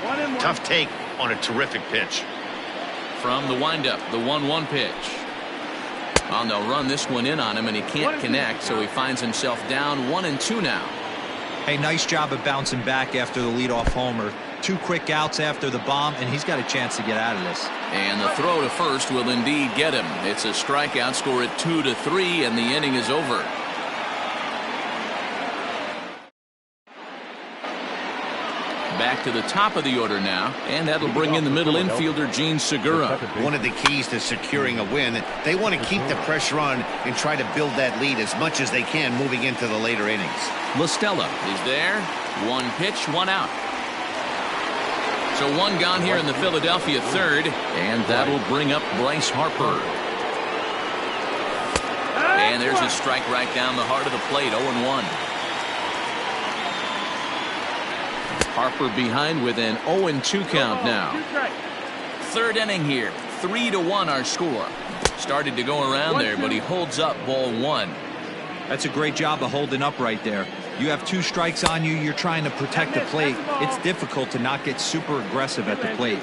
Tough take on a terrific pitch. From the windup, the 1-1 pitch. Oh, they'll run this one in on him, and he can't connect, so he finds himself down 1-2 now. Hey, nice job of bouncing back after the leadoff homer. 2 quick outs after the bomb, and he's got a chance to get out of this. And the throw to first will indeed get him. It's a strikeout, score at 2-3, and the inning is over. Back to the top of the order now, and that'll bring in the middle infielder, Gene Segura. One of the keys to securing a win, they want to keep the pressure on and try to build that lead as much as they can moving into the later innings. LaStella is there. 1 pitch, 1 out. So 1 gone here in the Philadelphia third, and that'll bring up Bryce Harper. And there's a strike right down the heart of the plate, 0-1. Harper behind with an 0-2 count now. 3rd inning here, 3-1 our score. Started to go around there, but he holds up, ball 1. That's a great job of holding up right there. You have 2 strikes on you. You're trying to protect the plate. It's difficult to not get super aggressive at the plate.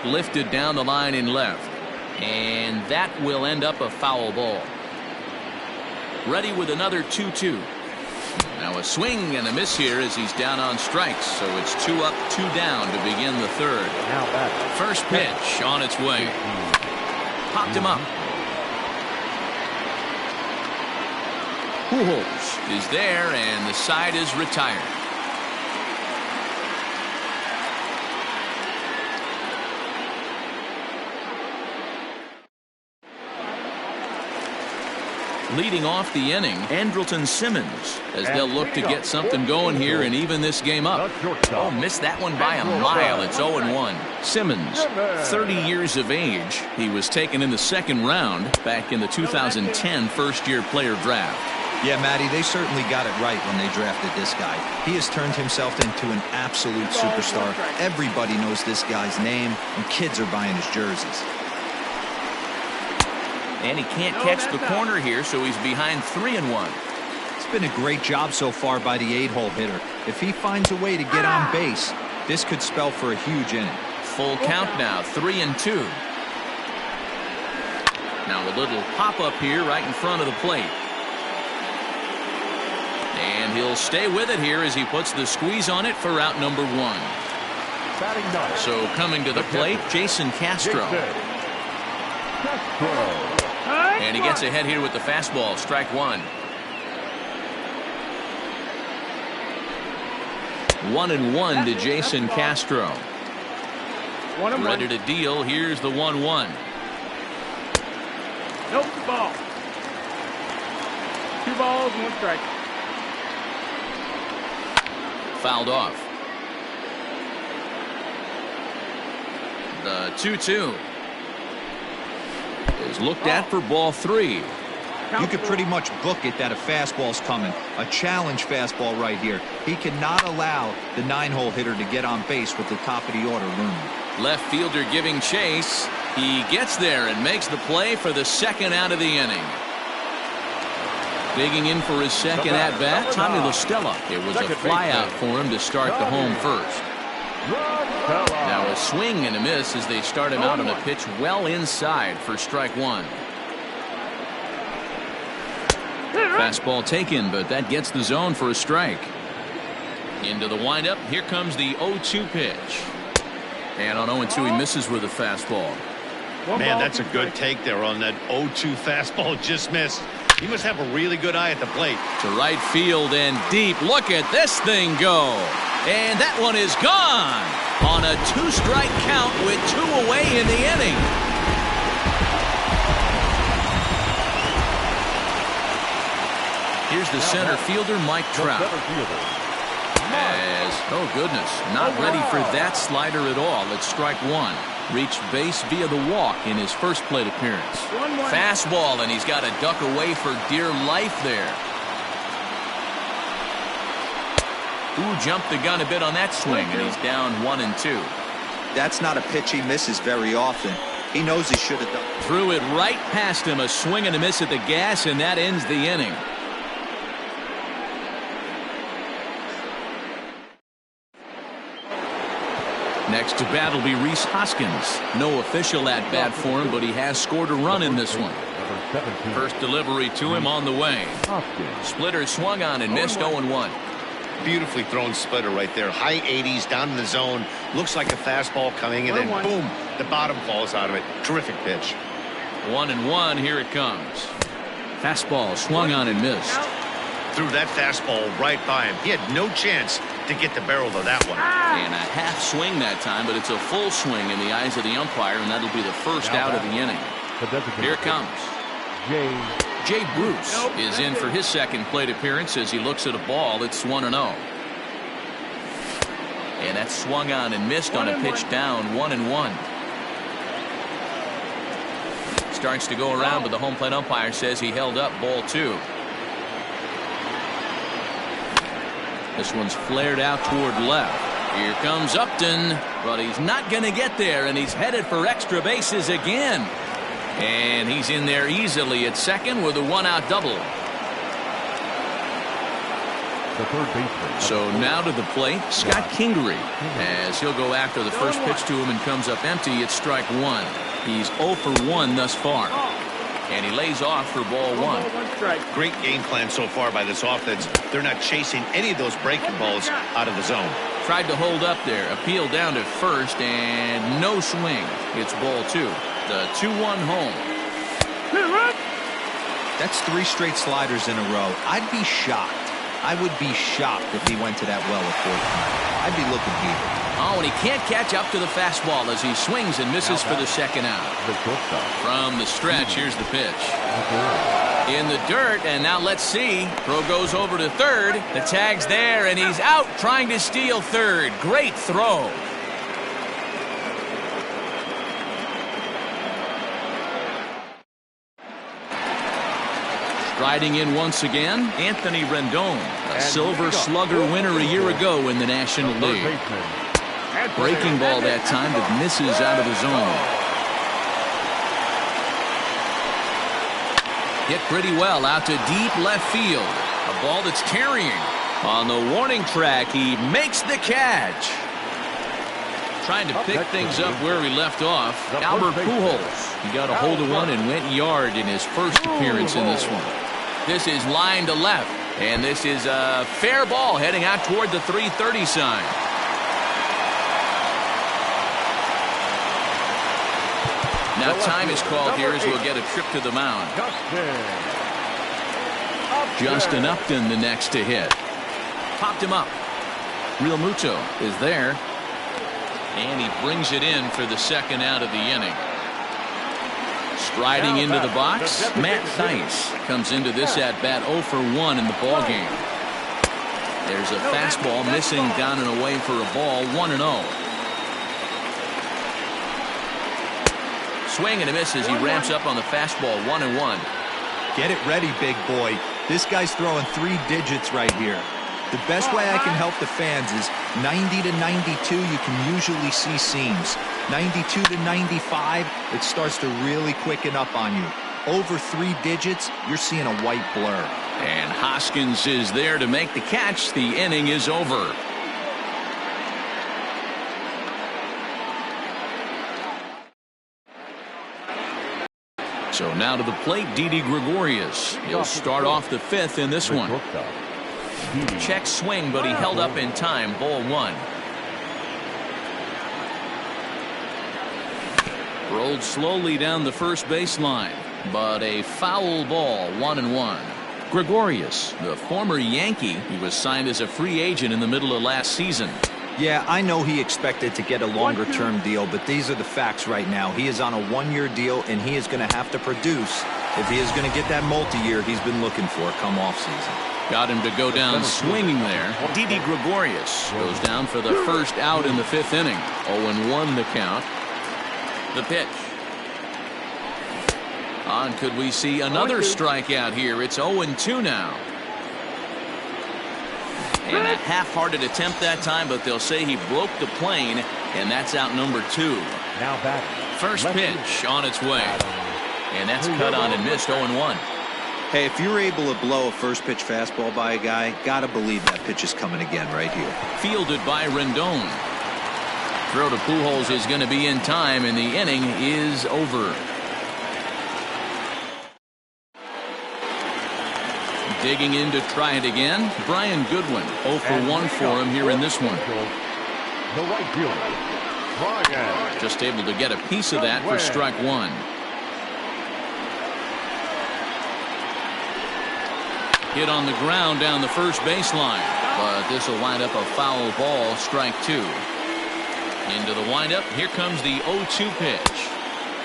Lifted down the line in left. And that will end up a foul ball. Ready with another 2-2. Now a swing and a miss here as he's down on strikes. So it's 2 up, 2 down to begin the third. First pitch on its way. Popped him up. Pujols is there, and the side is retired. Leading off the inning, Andrelton Simmons, as they'll look to get something going here and even this game up. Oh, missed that one by a mile. It's 0-1. Simmons, 30 years of age. He was taken in the 2nd round back in the 2010 first-year player draft. Yeah, Matty, they certainly got it right when they drafted this guy. He has turned himself into an absolute superstar. Everybody knows this guy's name, and kids are buying his jerseys. And he can't catch the corner here, so he's behind 3-1. It's been a great job so far by the 8-hole hitter. If he finds a way to get on base, this could spell for a huge inning. Full count now, 3-2. Now a little pop-up here right in front of the plate. And he'll stay with it here as he puts the squeeze on it for out number 1. So coming to the plate, Jason Castro. And he gets ahead here with the fastball, strike 1. 1-1 to Jason Castro. Ready to deal. Here's the 1-1. Nope, ball. 2 balls and 1 strike. Fouled off. The 2-2 is looked at for ball 3. You could pretty much book it that a fastball's coming. A challenge fastball right here. He cannot allow the 9-hole hitter to get on base with the top of the order looming. Left fielder giving chase. He gets there and makes the play for the 2nd out of the inning. Digging in for his 2nd at-bat, Tommy LaStella. It was a flyout for him to start the home first. Now a swing and a miss as they start him out on a pitch well inside for strike 1. Fastball taken, but that gets the zone for a strike. Into the windup. Here comes the 0-2 pitch. And on 0-2 he misses with a fastball. Man, that's a good take there on that 0-2 fastball. Just missed. He must have a really good eye at the plate. To right field and deep. Look at this thing go. And that one is gone on a 2-strike count with 2 away in the inning. Here's the center fielder, Mike Trout. As, oh goodness, not ready for that slider at all. It's strike 1. Reached base via the walk in his first plate appearance. Fastball, and he's got to duck away for dear life there. Ooh, jumped the gun a bit on that swing, and he's down 1-2. That's not a pitch he misses very often. He knows he should have done. Threw it right past him, a swing and a miss at the gas, and that ends the inning. Next to bat will be Rhys Hoskins. No official at bat for him, but he has scored a run in this one. First delivery to him on the way. Splitter swung on and missed 0-1. Beautifully thrown splitter right there. High 80s down in the zone. Looks like a fastball coming, and then boom, the bottom falls out of it. Terrific pitch. 1-1, here it comes. Fastball swung on and missed. Threw that fastball right by him. He had no chance to get the barrel of that one. And a half swing that time, but it's a full swing in the eyes of the umpire, and that'll be the first out of the inning. Here it comes. Jay Bruce is in for his second plate appearance as he looks at a ball. It's 1-0. And that's swung on and missed on a pitch down 1-1. Starts to go around, but the home plate umpire says he held up ball 2. This one's flared out toward left. Here comes Upton, but he's not going to get there, and he's headed for extra bases again. And he's in there easily at second with a 1-out double. So now to the plate, Scott Kingery, as he'll go after the first pitch to him and comes up empty. It's strike 1. He's 0 for 1 thus far. And he lays off for ball 1. Great game plan so far by this offense. They're not chasing any of those breaking balls out of the zone. Tried to hold up there. Appeal down to first, and no swing. It's ball 2. The 2-1 home. That's 3 straight sliders in a row. I'd be shocked. I would be shocked if he went to that well at fourth. I'd be looking here. Oh, and he can't catch up to the fastball as he swings and misses for the second out. From the stretch, here's the pitch. In the dirt, and now let's see. Throw goes over to third. The tag's there, and he's out trying to steal third. Great throw. Striding in once again, Anthony Rendon, a Silver Slugger winner a year ago in the National League. Breaking ball that time that misses out of the zone. Hit pretty well out to deep left field. A ball that's carrying. On the warning track, he makes the catch. Trying to pick things up where he left off. Albert Pujols. He got a hold of one and went yard in his first appearance in this one. This is line to left. And this is a fair ball heading out toward the 330 sign. Now time is called here as we'll get a trip to the mound. Justin Upton the next to hit. Popped him up. Real Muto is there. And he brings it in for the second out of the inning. Striding into the box, Matt Thaiss comes into this at bat 0 for 1 in the ball game. There's a fastball missing down and away for a ball, 1-0. Swing and a miss as he ramps up on the fastball, 1-1. Get it ready, big boy. This guy's throwing 3 digits right here. The best way I can help the fans is 90 to 92, you can usually see seams. 92 to 95, it starts to really quicken up on you. Over 3 digits, you're seeing a white blur. And Hoskins is there to make the catch. The inning is over. So now to the plate, Didi Gregorius. He'll start off the 5th in this one. Check swing, but he held up in time. Ball 1. Rolled slowly down the first baseline, but a foul ball, 1-1. Gregorius, the former Yankee, he was signed as a free agent in the middle of last season. Yeah, I know he expected to get a longer-term deal, but these are the facts right now. He is on a 1-year deal, and he is going to have to produce if he is going to get that multi-year he's been looking for come off-season. Got him to go down swinging there. Didi Gregorius goes down for the first out in the 5th inning. 0-1 the count. The pitch. On, could we see another strikeout here? It's 0-2 now. And a half-hearted attempt that time, but they'll say he broke the plane, and that's out number 2. Now back. First pitch on its way. And that's cut on and missed 0-1. Hey, if you're able to blow a first pitch fastball by a guy, gotta believe that pitch is coming again right here. Fielded by Rendon. Throw to Pujols is going to be in time, and the inning is over. Digging in to try it again, Brian Goodwin. 0 for 1 for him here in this one. The right fielder, Brian. Just able to get a piece of that for strike 1. Hit on the ground down the first baseline, but this will wind up a foul ball, strike 2. Into the windup, here comes the 0-2 pitch.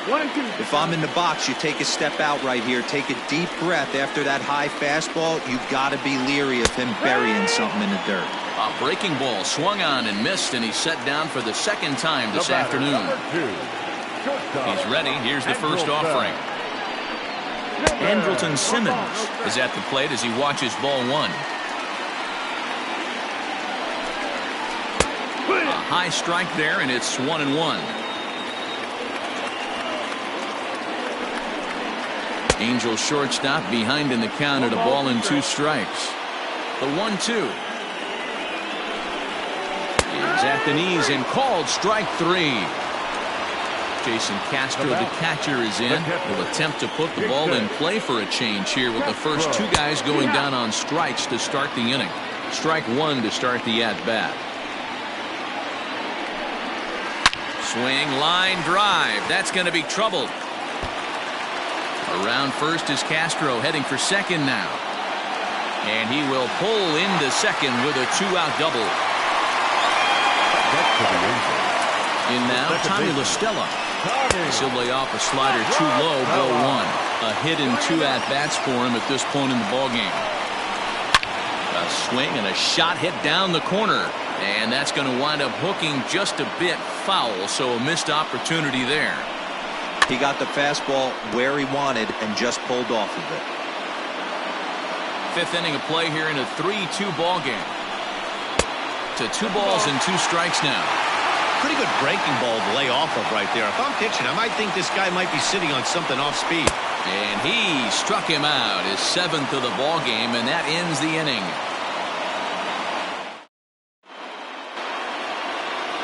1-2. If I'm in the box, you take a step out right here, take a deep breath after that high fastball. You got to be leery of him burying something in the dirt. A breaking ball swung on and missed, and he's set down for the second time this afternoon. He's ready. Here's the first offering. Andrelton Simmons is at the plate as he watches ball 1. A high strike there, and it's 1-1. Angel shortstop behind in the count at a ball and 2 strikes. The 1-2 is at the knees and called strike 3. Jason Castro, the catcher, is in. Will attempt to put the ball in play for a change here with the first 2 guys going down on strikes to start the inning. Strike 1 to start the at-bat. Swing, line drive. That's going to be trouble. Around first is Castro, heading for second now. And he will pull into second with a 2-out double. In now, Tommy La Stella. He'll lay off a slider too low, ball 1. A hit in 2 at-bats for him at this point in the ballgame. A swing and a shot hit down the corner. And that's going to wind up hooking just a bit foul, so a missed opportunity there. He got the fastball where he wanted and just pulled off of it. 5th inning of play here in a 3-2 ball game. To 2 balls and 2 strikes now. Pretty good breaking ball to lay off of right there. If I'm pitching, I might think this guy might be sitting on something off speed. And he struck him out, his 7th of the ball game, and that ends the inning.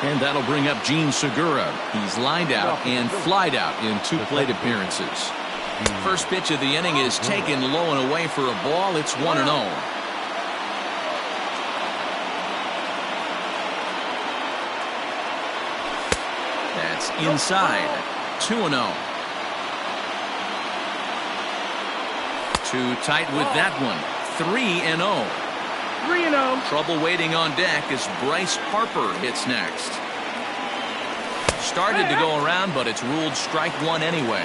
And that'll bring up Gene Segura. He's lined out and flied out in 2 plate appearances. First pitch of the inning is taken low and away for a ball. It's 1-0. That's inside. 2-0. Too tight with that one. 3-0. 3-0. Trouble waiting on deck as Bryce Harper hits next. Started to go around, but it's ruled strike 1 anyway.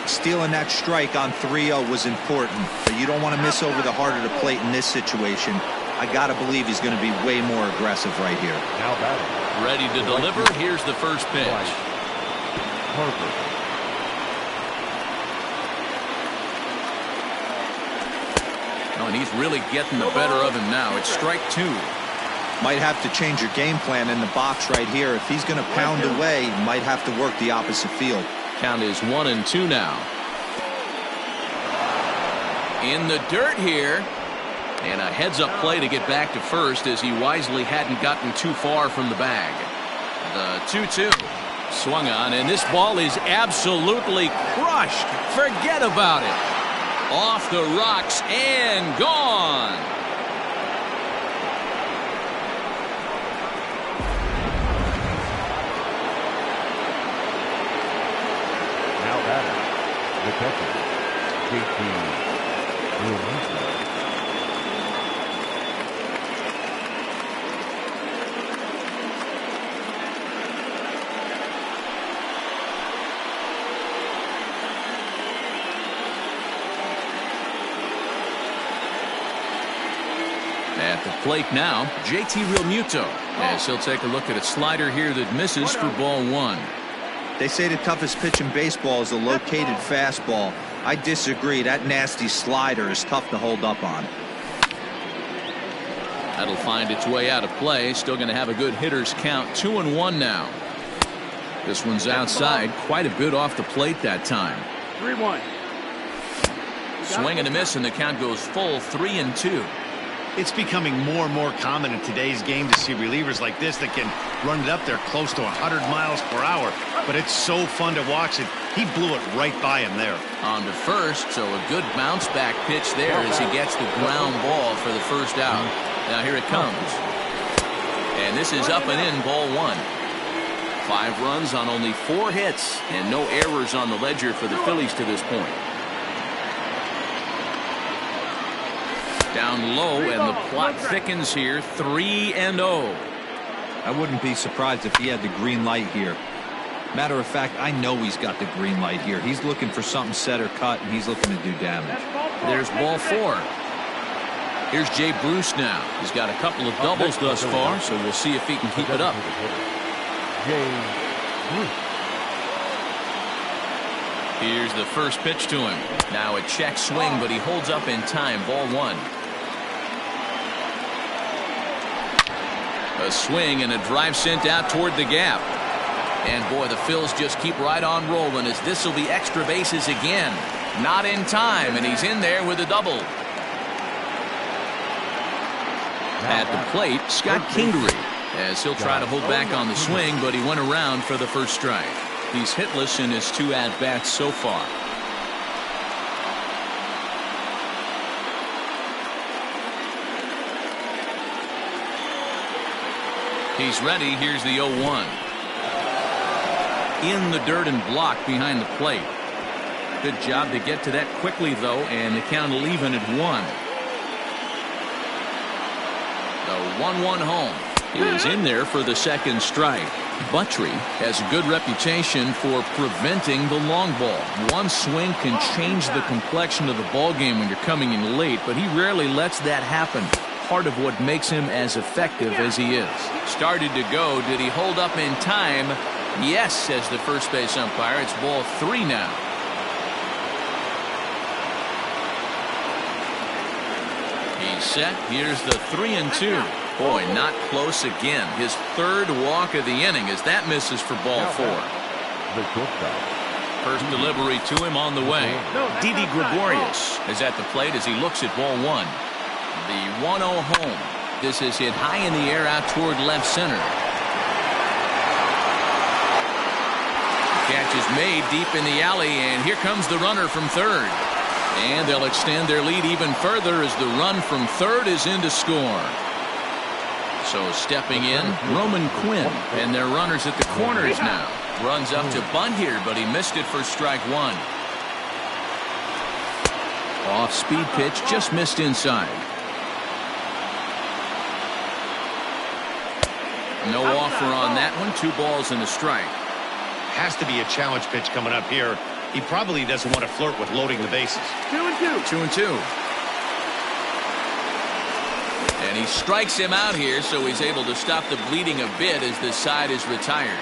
Stealing that strike on 3-0 was important, but you don't want to miss over the heart of the plate in this situation. I got to believe he's going to be way more aggressive right here. Now batting. Ready to deliver. Here's the first pitch. Harper. Oh, and he's really getting the better of him now. It's strike 2. Might have to change your game plan in the box right here. If he's going to pound away, might have to work the opposite field. Count is 1-2 now. In the dirt here. And a heads-up play to get back to first as he wisely hadn't gotten too far from the bag. The 2-2 swung on, and this ball is absolutely crushed. Forget about it. Off the rocks and gone. Now batting. The catcher, JT Realmuto. At the plate now, JT Realmuto, as he'll take a look at a slider here that misses for ball 1. They say the toughest pitch in baseball is a located fastball. I disagree. That nasty slider is tough to hold up on. That'll find its way out of play. Still going to have a good hitter's count. 2-1 now. This one's outside. Quite a bit off the plate that time. 3-1. Swing and a miss, and the count goes full. 3-2. It's becoming more and more common in today's game to see relievers like this that can run it up there close to 100 miles per hour. But it's so fun to watch it. He blew it right by him there. On to first, so a good bounce back pitch there as he gets the ground ball for the first out. Now here it comes. And this is up and in, ball 1. 5 runs on only 4 hits and no errors on the ledger for the Phillies to this point. Down low, and the plot thickens here. 3-0. I wouldn't be surprised if he had the green light here. Matter of fact, I know he's got the green light here. He's looking for something set or cut, and he's looking to do damage. There's ball 4. Here's Jay Bruce now. He's got a couple of doubles thus far, so we'll see if he can keep it up. Here's the first pitch to him. Now a check swing, but he holds up in time. Ball 1. A swing and a drive sent out toward the gap. And boy, the Phils just keep right on rolling as this will be extra bases again. Not in time, and he's in there with a double. At the plate, Scott Kingery, as he'll try to hold back on the swing, but he went around for the first strike. He's hitless in his 2 at-bats so far. He's ready. Here's the 0-1. In the dirt and blocked behind the plate. Good job to get to that quickly, though, and the count will even at 1. The 1-1 home is in there for the second strike. Buttrey has a good reputation for preventing the long ball. One swing can change the complexion of the ball game when you're coming in late, but he rarely lets that happen. Part of what makes him as effective as he is. Started to go. Did he hold up in time? Yes, says the first base umpire. It's ball 3 now. He's set. Here's the 3-2. Boy, not close again. His 3rd walk of the inning as that misses for ball 4. First delivery to him on the way. Didi Gregorius is at the plate as he looks at ball 1. The 1-0 home. This is hit high in the air out toward left center. Catch is made deep in the alley, and here comes the runner from third. And they'll extend their lead even further as the run from third is in to score. So stepping in, Roman Quinn, and their runners at the corners now. Runs up to bunt here, but he missed it for strike 1. Off-speed pitch, just missed inside. No offer on that one. 2 balls and a strike. Has to be a challenge pitch coming up here. He probably doesn't want to flirt with loading the bases. 2-2. 2-2. And he strikes him out here, so he's able to stop the bleeding a bit as this side is retired.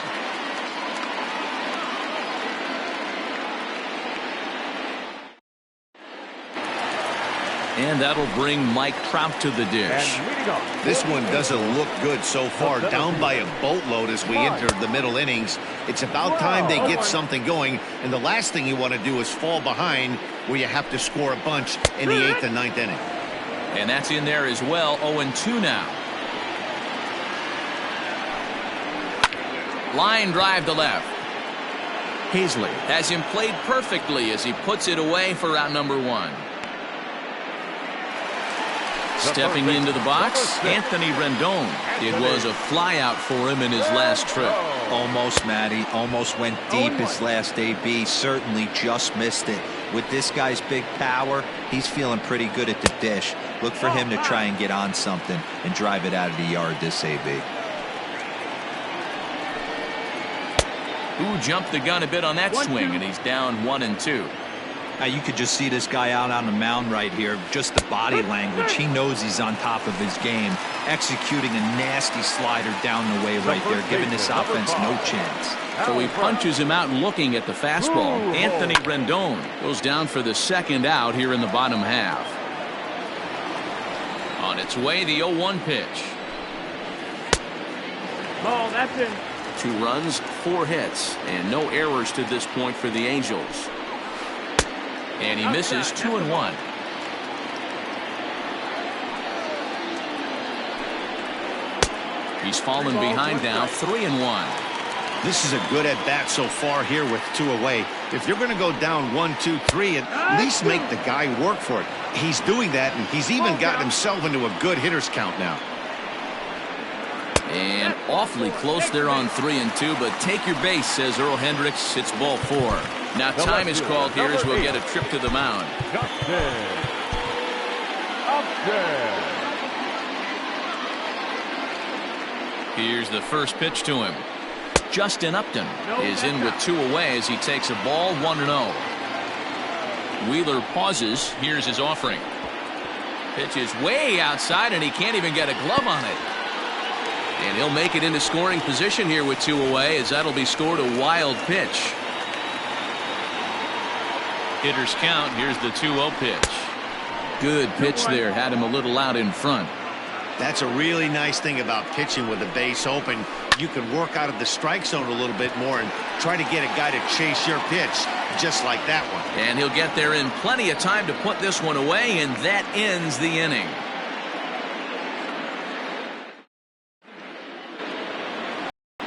And that'll bring Mike Trout to the dish. This one doesn't look good so far. Down by a boatload as we enter the middle innings. It's about time they get something going. And the last thing you want to do is fall behind where you have to score a bunch in the 8th and 9th inning. And that's in there as well. 0-2 now. Line drive to left. Hazley has him played perfectly as he puts it away for out number 1. Stepping into the box, Anthony Rendon. It was a flyout for him in his last trip. Almost, Matty. Almost went deep his last AB. Certainly just missed it. With this guy's big power, he's feeling pretty good at the dish. Look for him to try and get on something and drive it out of the yard this AB. Who jumped the gun a bit on that swing, and he's down 1-2. Now you could just see this guy out on the mound right here. Just the body language. He knows he's on top of his game. Executing a nasty slider down the way right there, giving this offense no chance. So he punches him out looking at the fastball. Anthony Rendon goes down for the second out here in the bottom half. On its way, the 0-1 pitch. Ball, that's in. 2 runs, 4 hits, and no errors to this point for the Angels. And he misses 2-1. He's fallen behind now, 3-1. This is a good at-bat so far here with 2 away. If you're going to go down 1, 2, 3, at least make the guy work for it. He's doing that, and he's even gotten himself into a good hitter's count now. And awfully close there on 3 and 2, but take your base, says Earl Hendricks. It's ball 4. Now time is called here as we'll get a trip to the mound. Here's the first pitch to him. Justin Upton is in with 2 away as he takes a ball, 1-0. Wheeler pauses. Here's his offering. Pitch is way outside, and he can't even get a glove on it. And he'll make it into scoring position here with 2 away, as that'll be scored a wild pitch. Hitters count. Here's the 2-0 pitch. Good pitch there. Had him a little out in front. That's a really nice thing about pitching with the base open. You can work out of the strike zone a little bit more and try to get a guy to chase your pitch just like that one. And he'll get there in plenty of time to put this one away, and that ends the inning.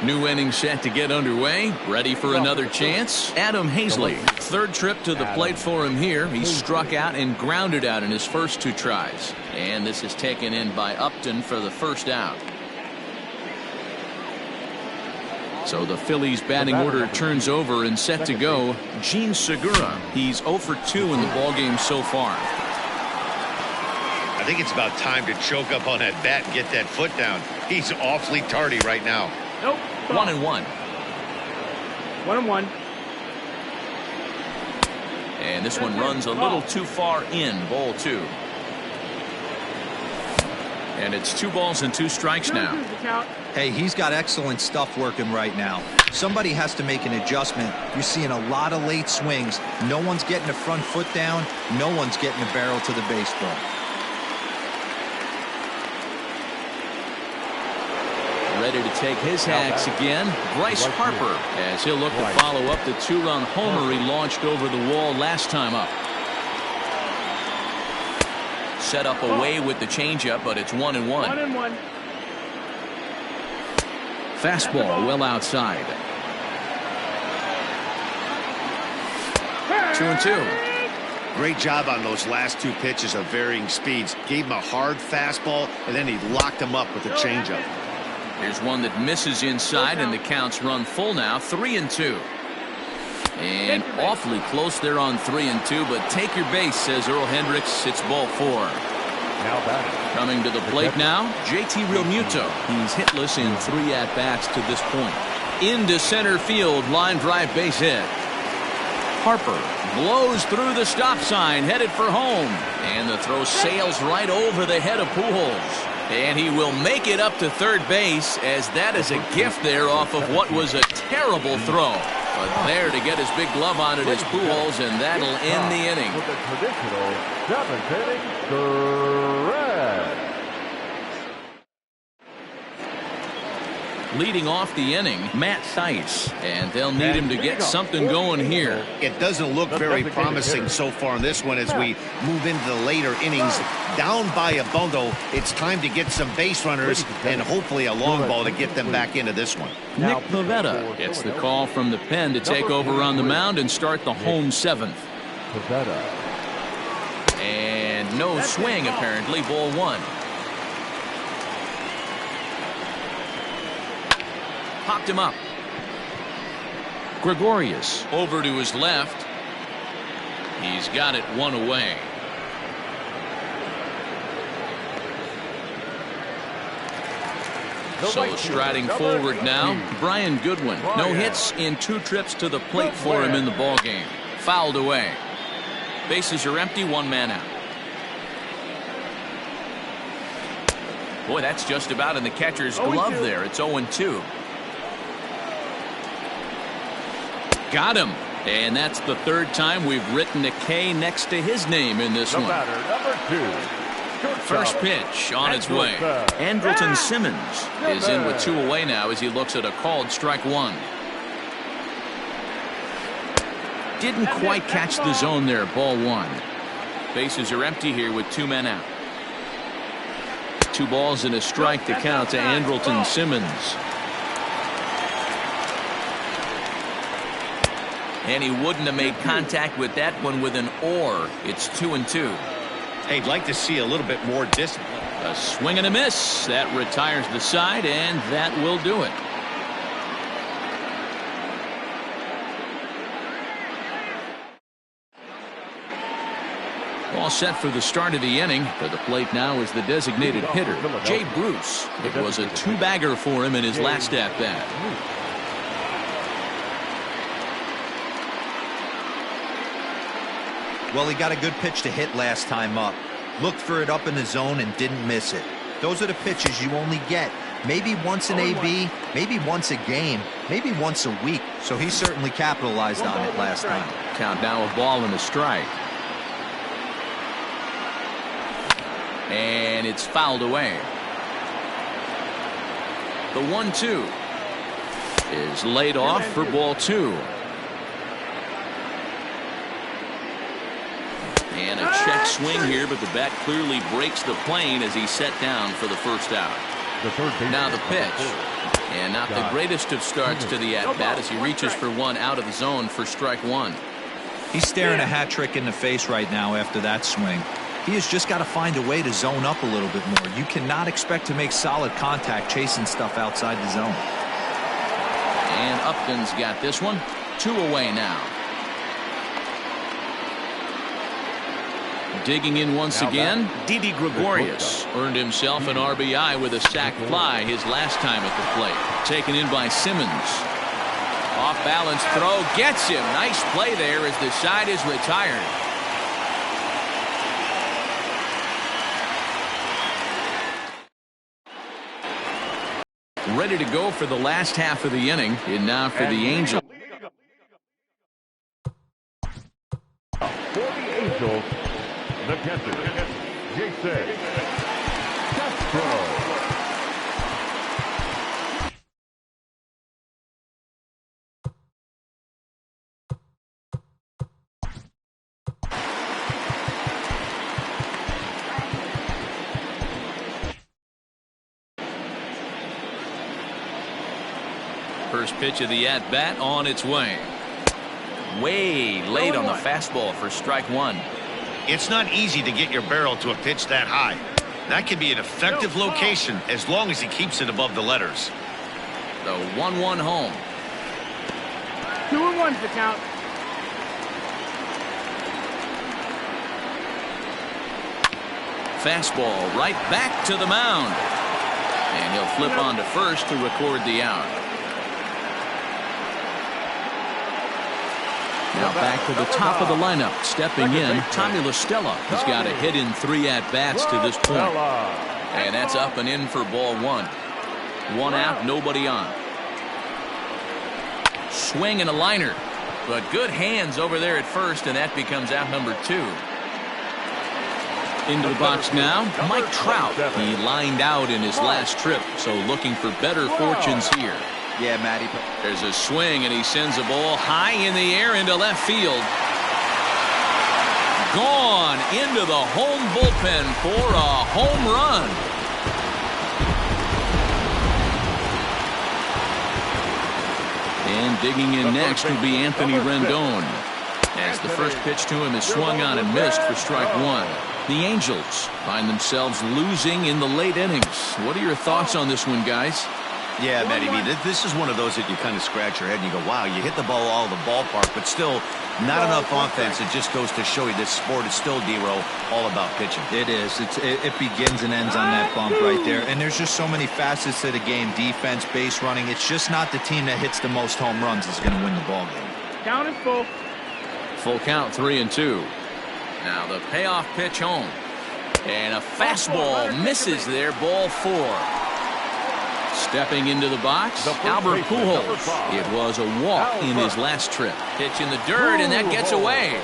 New inning set to get underway. Ready for another chance. Adam Hazley. 3rd trip to the plate for him here. He struck out and grounded out in his first 2 tries. And this is taken in by Upton for the first out. So the Phillies batting order turns over and set to go. Gene Segura. He's 0 for 2 in the ballgame so far. I think it's about time to choke up on that bat and get that foot down. He's awfully tardy right now. Nope. 1-1. 1-1. And this one runs a little too far in. Ball 2. And it's 2 balls and 2 strikes now. Hey, he's got excellent stuff working right now. Somebody has to make an adjustment. You're seeing a lot of late swings. No one's getting the front foot down. No one's getting the barrel to the baseball. Ready to take his hacks again, Bryce Harper, as he'll look to follow up the 2-run homer he launched over the wall last time up. Set up away with the changeup, but it's 1-1. 1-1. Fastball well outside. 2-2. Great job on those last 2 pitches of varying speeds. Gave him a hard fastball, and then he locked him up with a changeup. Here's one that misses inside, and the count's run full now, 3-2. And awfully close there on 3-2, but take your base, says Earl Hendricks. It's ball 4. Coming to the plate now, JT Realmuto. He's hitless in 3 at-bats to this point. Into center field, line drive base hit. Harper blows through the stop sign, headed for home. And the throw sails right over the head of Pujols. And he will make it up to 3rd base, as that is a gift there off of what was a terrible throw. But there to get his big glove on it is Pujols, and that'll end the inning. With the traditional 7th inning stretch. Leading off the inning, Matt Thaiss, and they'll need him to get something going here. It doesn't look very promising so far in this one as we move into the later innings. Down by a bundle, it's time to get some base runners and hopefully a long ball to get them back into this one. Nick Pivetta gets the call from the pen to take over on the mound and start the home 7th. And no swing apparently, ball 1. Popped him up. Gregorius over to his left. He's got it 1 away. So striding forward now, Brian Goodwin. No hits in 2 trips to the plate for him in the ballgame. Fouled away. Bases are empty, 1 man out. Boy, that's just about in the catcher's glove there. It's 0-2. Got him. And that's the third time we've written a K next to his name in this The one. batter, number 2. First pitch on its way. Andrelton Simmons is in with 2 away now as he looks at a called strike 1. Didn't quite catch the zone there. Ball 1. Bases are empty here with 2 men out. 2 balls and a strike to count to Andrelton Simmons. And he wouldn't have made contact with that one with an or. It's 2-2. Hey, I'd like to see a little bit more discipline. A swing and a miss. That retires the side, and that will do it. All set for the start of the inning. To the plate now is the designated hitter, Jay Bruce. It was a 2-bagger for him in his last at-bat. Well, he got a good pitch to hit last time up. Looked for it up in the zone and didn't miss it. Those are the pitches you only get maybe once in AB, maybe once a game, maybe once a week. So he certainly capitalized on it last time. Count now a ball and a strike. And it's fouled away. The 1-2 is laid off for ball 2. And a check swing here, but the bat clearly breaks the plane as he's set down for the first out. Now the pitch. And not the greatest of starts to the at-bat as he reaches for one out of the zone for strike 1. He's staring a hat trick in the face right now after that swing. He has just got to find a way to zone up a little bit more. You cannot expect to make solid contact chasing stuff outside the zone. And Upton's got this one. 2 away now. Digging in once again, Didi Gregorius earned himself an RBI with a sac fly his last time at the plate. Taken in by Simmons. Off balance throw gets him. Nice play there as the side is retired. Ready to go for the last half of the inning. And now for the Angels. For the Angels, the catcher, Jason Castro. First pitch of the at-bat on its way. Way late on the fastball for strike 1. It's not easy to get your barrel to a pitch that high. That can be an effective location as long as he keeps it above the letters. The 1-1 home. 2-1's the count. Fastball right back to the mound. And he'll flip on to first to record the out. Now back to the top of the lineup. Stepping in, Tommy La Stella has got a hit in 3 at-bats to this point. And that's up and in for ball 1. 1 out, nobody on. Swing and a liner. But good hands over there at first, and that becomes out number 2. Into the box now, Mike Trout. He lined out in his last trip, so looking for better fortunes here. Yeah, Matty. There's a swing, and he sends a ball high in the air into left field. Gone into the home bullpen for a home run. And digging in next will be Anthony Rendon, as the first pitch to him is swung on and missed for strike 1. The Angels find themselves losing in the late innings. What are your thoughts on this one, guys? Yeah, Matty, this is one of those that you kind of scratch your head and you go, wow, you hit the ball all the ballpark, but still not enough offense. It just goes to show you this sport is still, D-Row, all about pitching. It is. It begins and ends on that bump right there. And there's just so many facets to the game. Defense, base running. It's just not the team that hits the most home runs is going to win the ball game. Count is full. Full count, 3-2. Now the payoff pitch home. And a fastball misses there, ball 4. Stepping into the box, Albert Pujols. It was a walk in his last trip. Pitch in the dirt, and that gets away.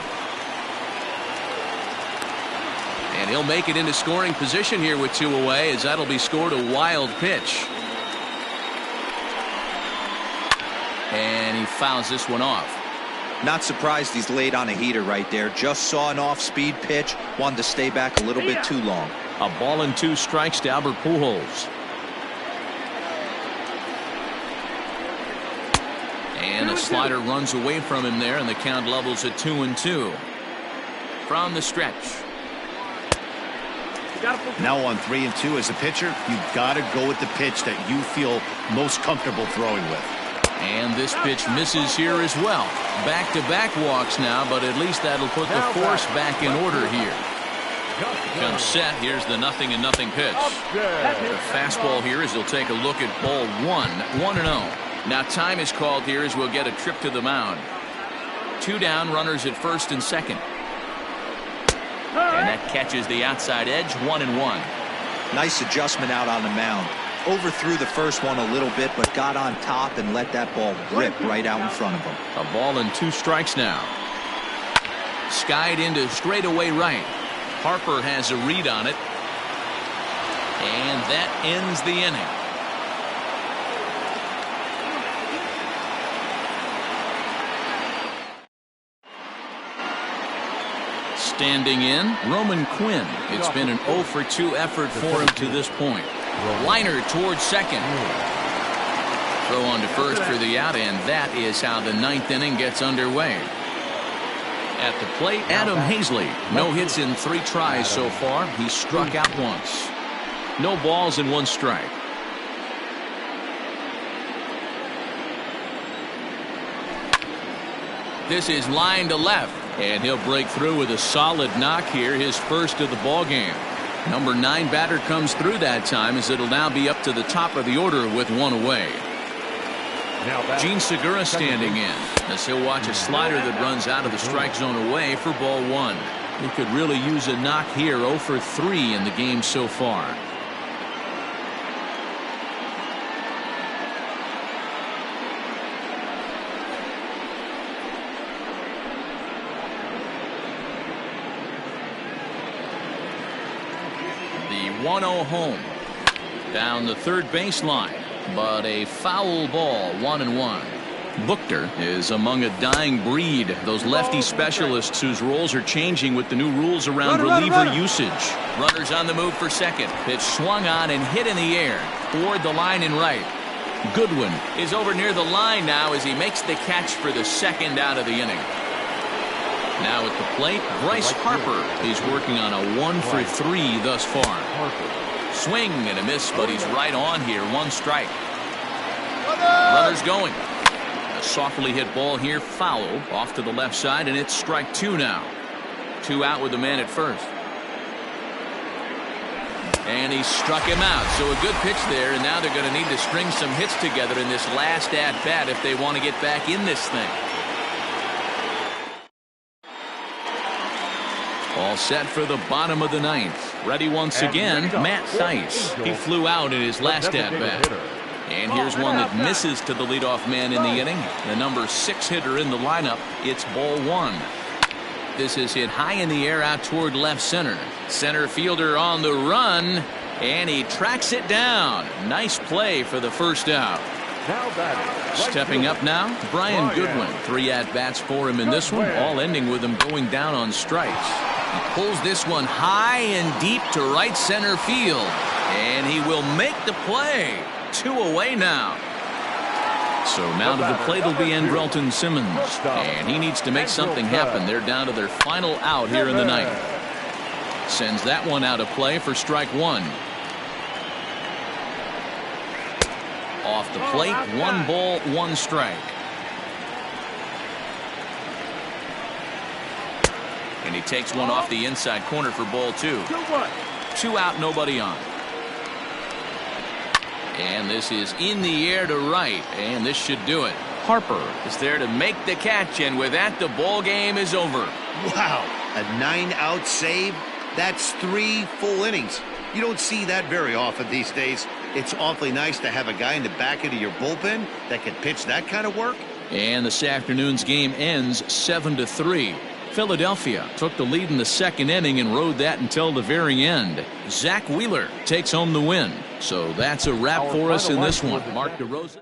And he'll make it into scoring position here with 2 away, as that'll be scored a wild pitch. And he fouls this one off. Not surprised he's laid on a heater right there. Just saw an off-speed pitch. Wanted to stay back a little bit too long. A ball and 2 strikes to Albert Pujols. And a slider runs away from him there, and the count levels at 2-2. From the stretch. Now on 3-2 as a pitcher, you've got to go with the pitch that you feel most comfortable throwing with. And this pitch misses here as well. Back-to-back walks now, but at least that'll put the force back in order here. Comes set. Here's the 0-0 pitch. The fastball here as he'll take a look at ball 1-0. Now time is called here as we'll get a trip to the mound. 2 down, runners at first and second. And that catches the outside edge, 1-1. Nice adjustment out on the mound. Overthrew the first one a little bit, but got on top and let that ball rip right out in front of him. A ball and 2 strikes now. Skied into straightaway right. Harper has a read on it. And that ends the inning. Standing in, Roman Quinn. It's been an 0-for-2 effort for him to this point. Liner towards second. Throw on to first for the out, and that is how the 9th inning gets underway. At the plate, Adam Hazley. No hits in 3 tries so far. He struck out once. No balls and 1 strike. This is line to left, and he'll break through with a solid knock here, his first of the ball game. Number 9 batter comes through that time, as it'll now be up to the top of the order with 1 away. Gene Segura standing in, as he'll watch a slider that runs out of the strike zone away for ball 1. He could really use a knock here. 0-for-3 in the game so far. The 1-0 home. Down the third baseline. But a foul ball, 1-1. Buchter is among a dying breed. Those lefty specialists whose roles are changing with the new rules around reliever usage. Runners on the move for second. Pitch swung on and hit in the air. Toward the line and right. Goodwin is over near the line now as he makes the catch for the second out of the inning. Now at the plate, Bryce Harper. He's working on a 1-for-3 thus far. Swing and a miss, but he's right on here. 1 strike. Runners going. A softly hit ball here, foul off to the left side, and it's strike 2 now. 2 out with the man at first. And he struck him out. So a good pitch there, and now they're going to need to string some hits together in this last at-bat if they want to get back in this thing. All set for the bottom of the 9th. Ready once again, Matt Thaiss. He flew out in his last at-bat. And here's one that misses to the leadoff man in the inning. The number 6 hitter in the lineup. It's ball 1. This is hit high in the air out toward left center. Center fielder on the run. And he tracks it down. Nice play for the first out. Stepping up now, Brian Goodwin. 3 at-bats for him in this one, all ending with him going down on strikes. He pulls this one high and deep to right center field. And he will make the play. 2 away now. So now to the plate will be Andrelton Simmons. And he needs to make something happen. They're down to their final out here in the 9th. Sends that one out of play for strike 1. Off the plate, 1 ball, 1 strike. And he takes one off the inside corner for ball 2. 2 out, nobody on. And this is in the air to right, and this should do it. Harper is there to make the catch, and with that, the ball game is over. Wow, a 9-out save? That's 3 full innings. You don't see that very often these days. It's awfully nice to have a guy in the back end of your bullpen that can pitch that kind of work. And this afternoon's game ends 7-3. Philadelphia took the lead in the second inning and rode that until the very end. Zach Wheeler takes home the win. So that's a wrap for us in this one. Mark DeRosa.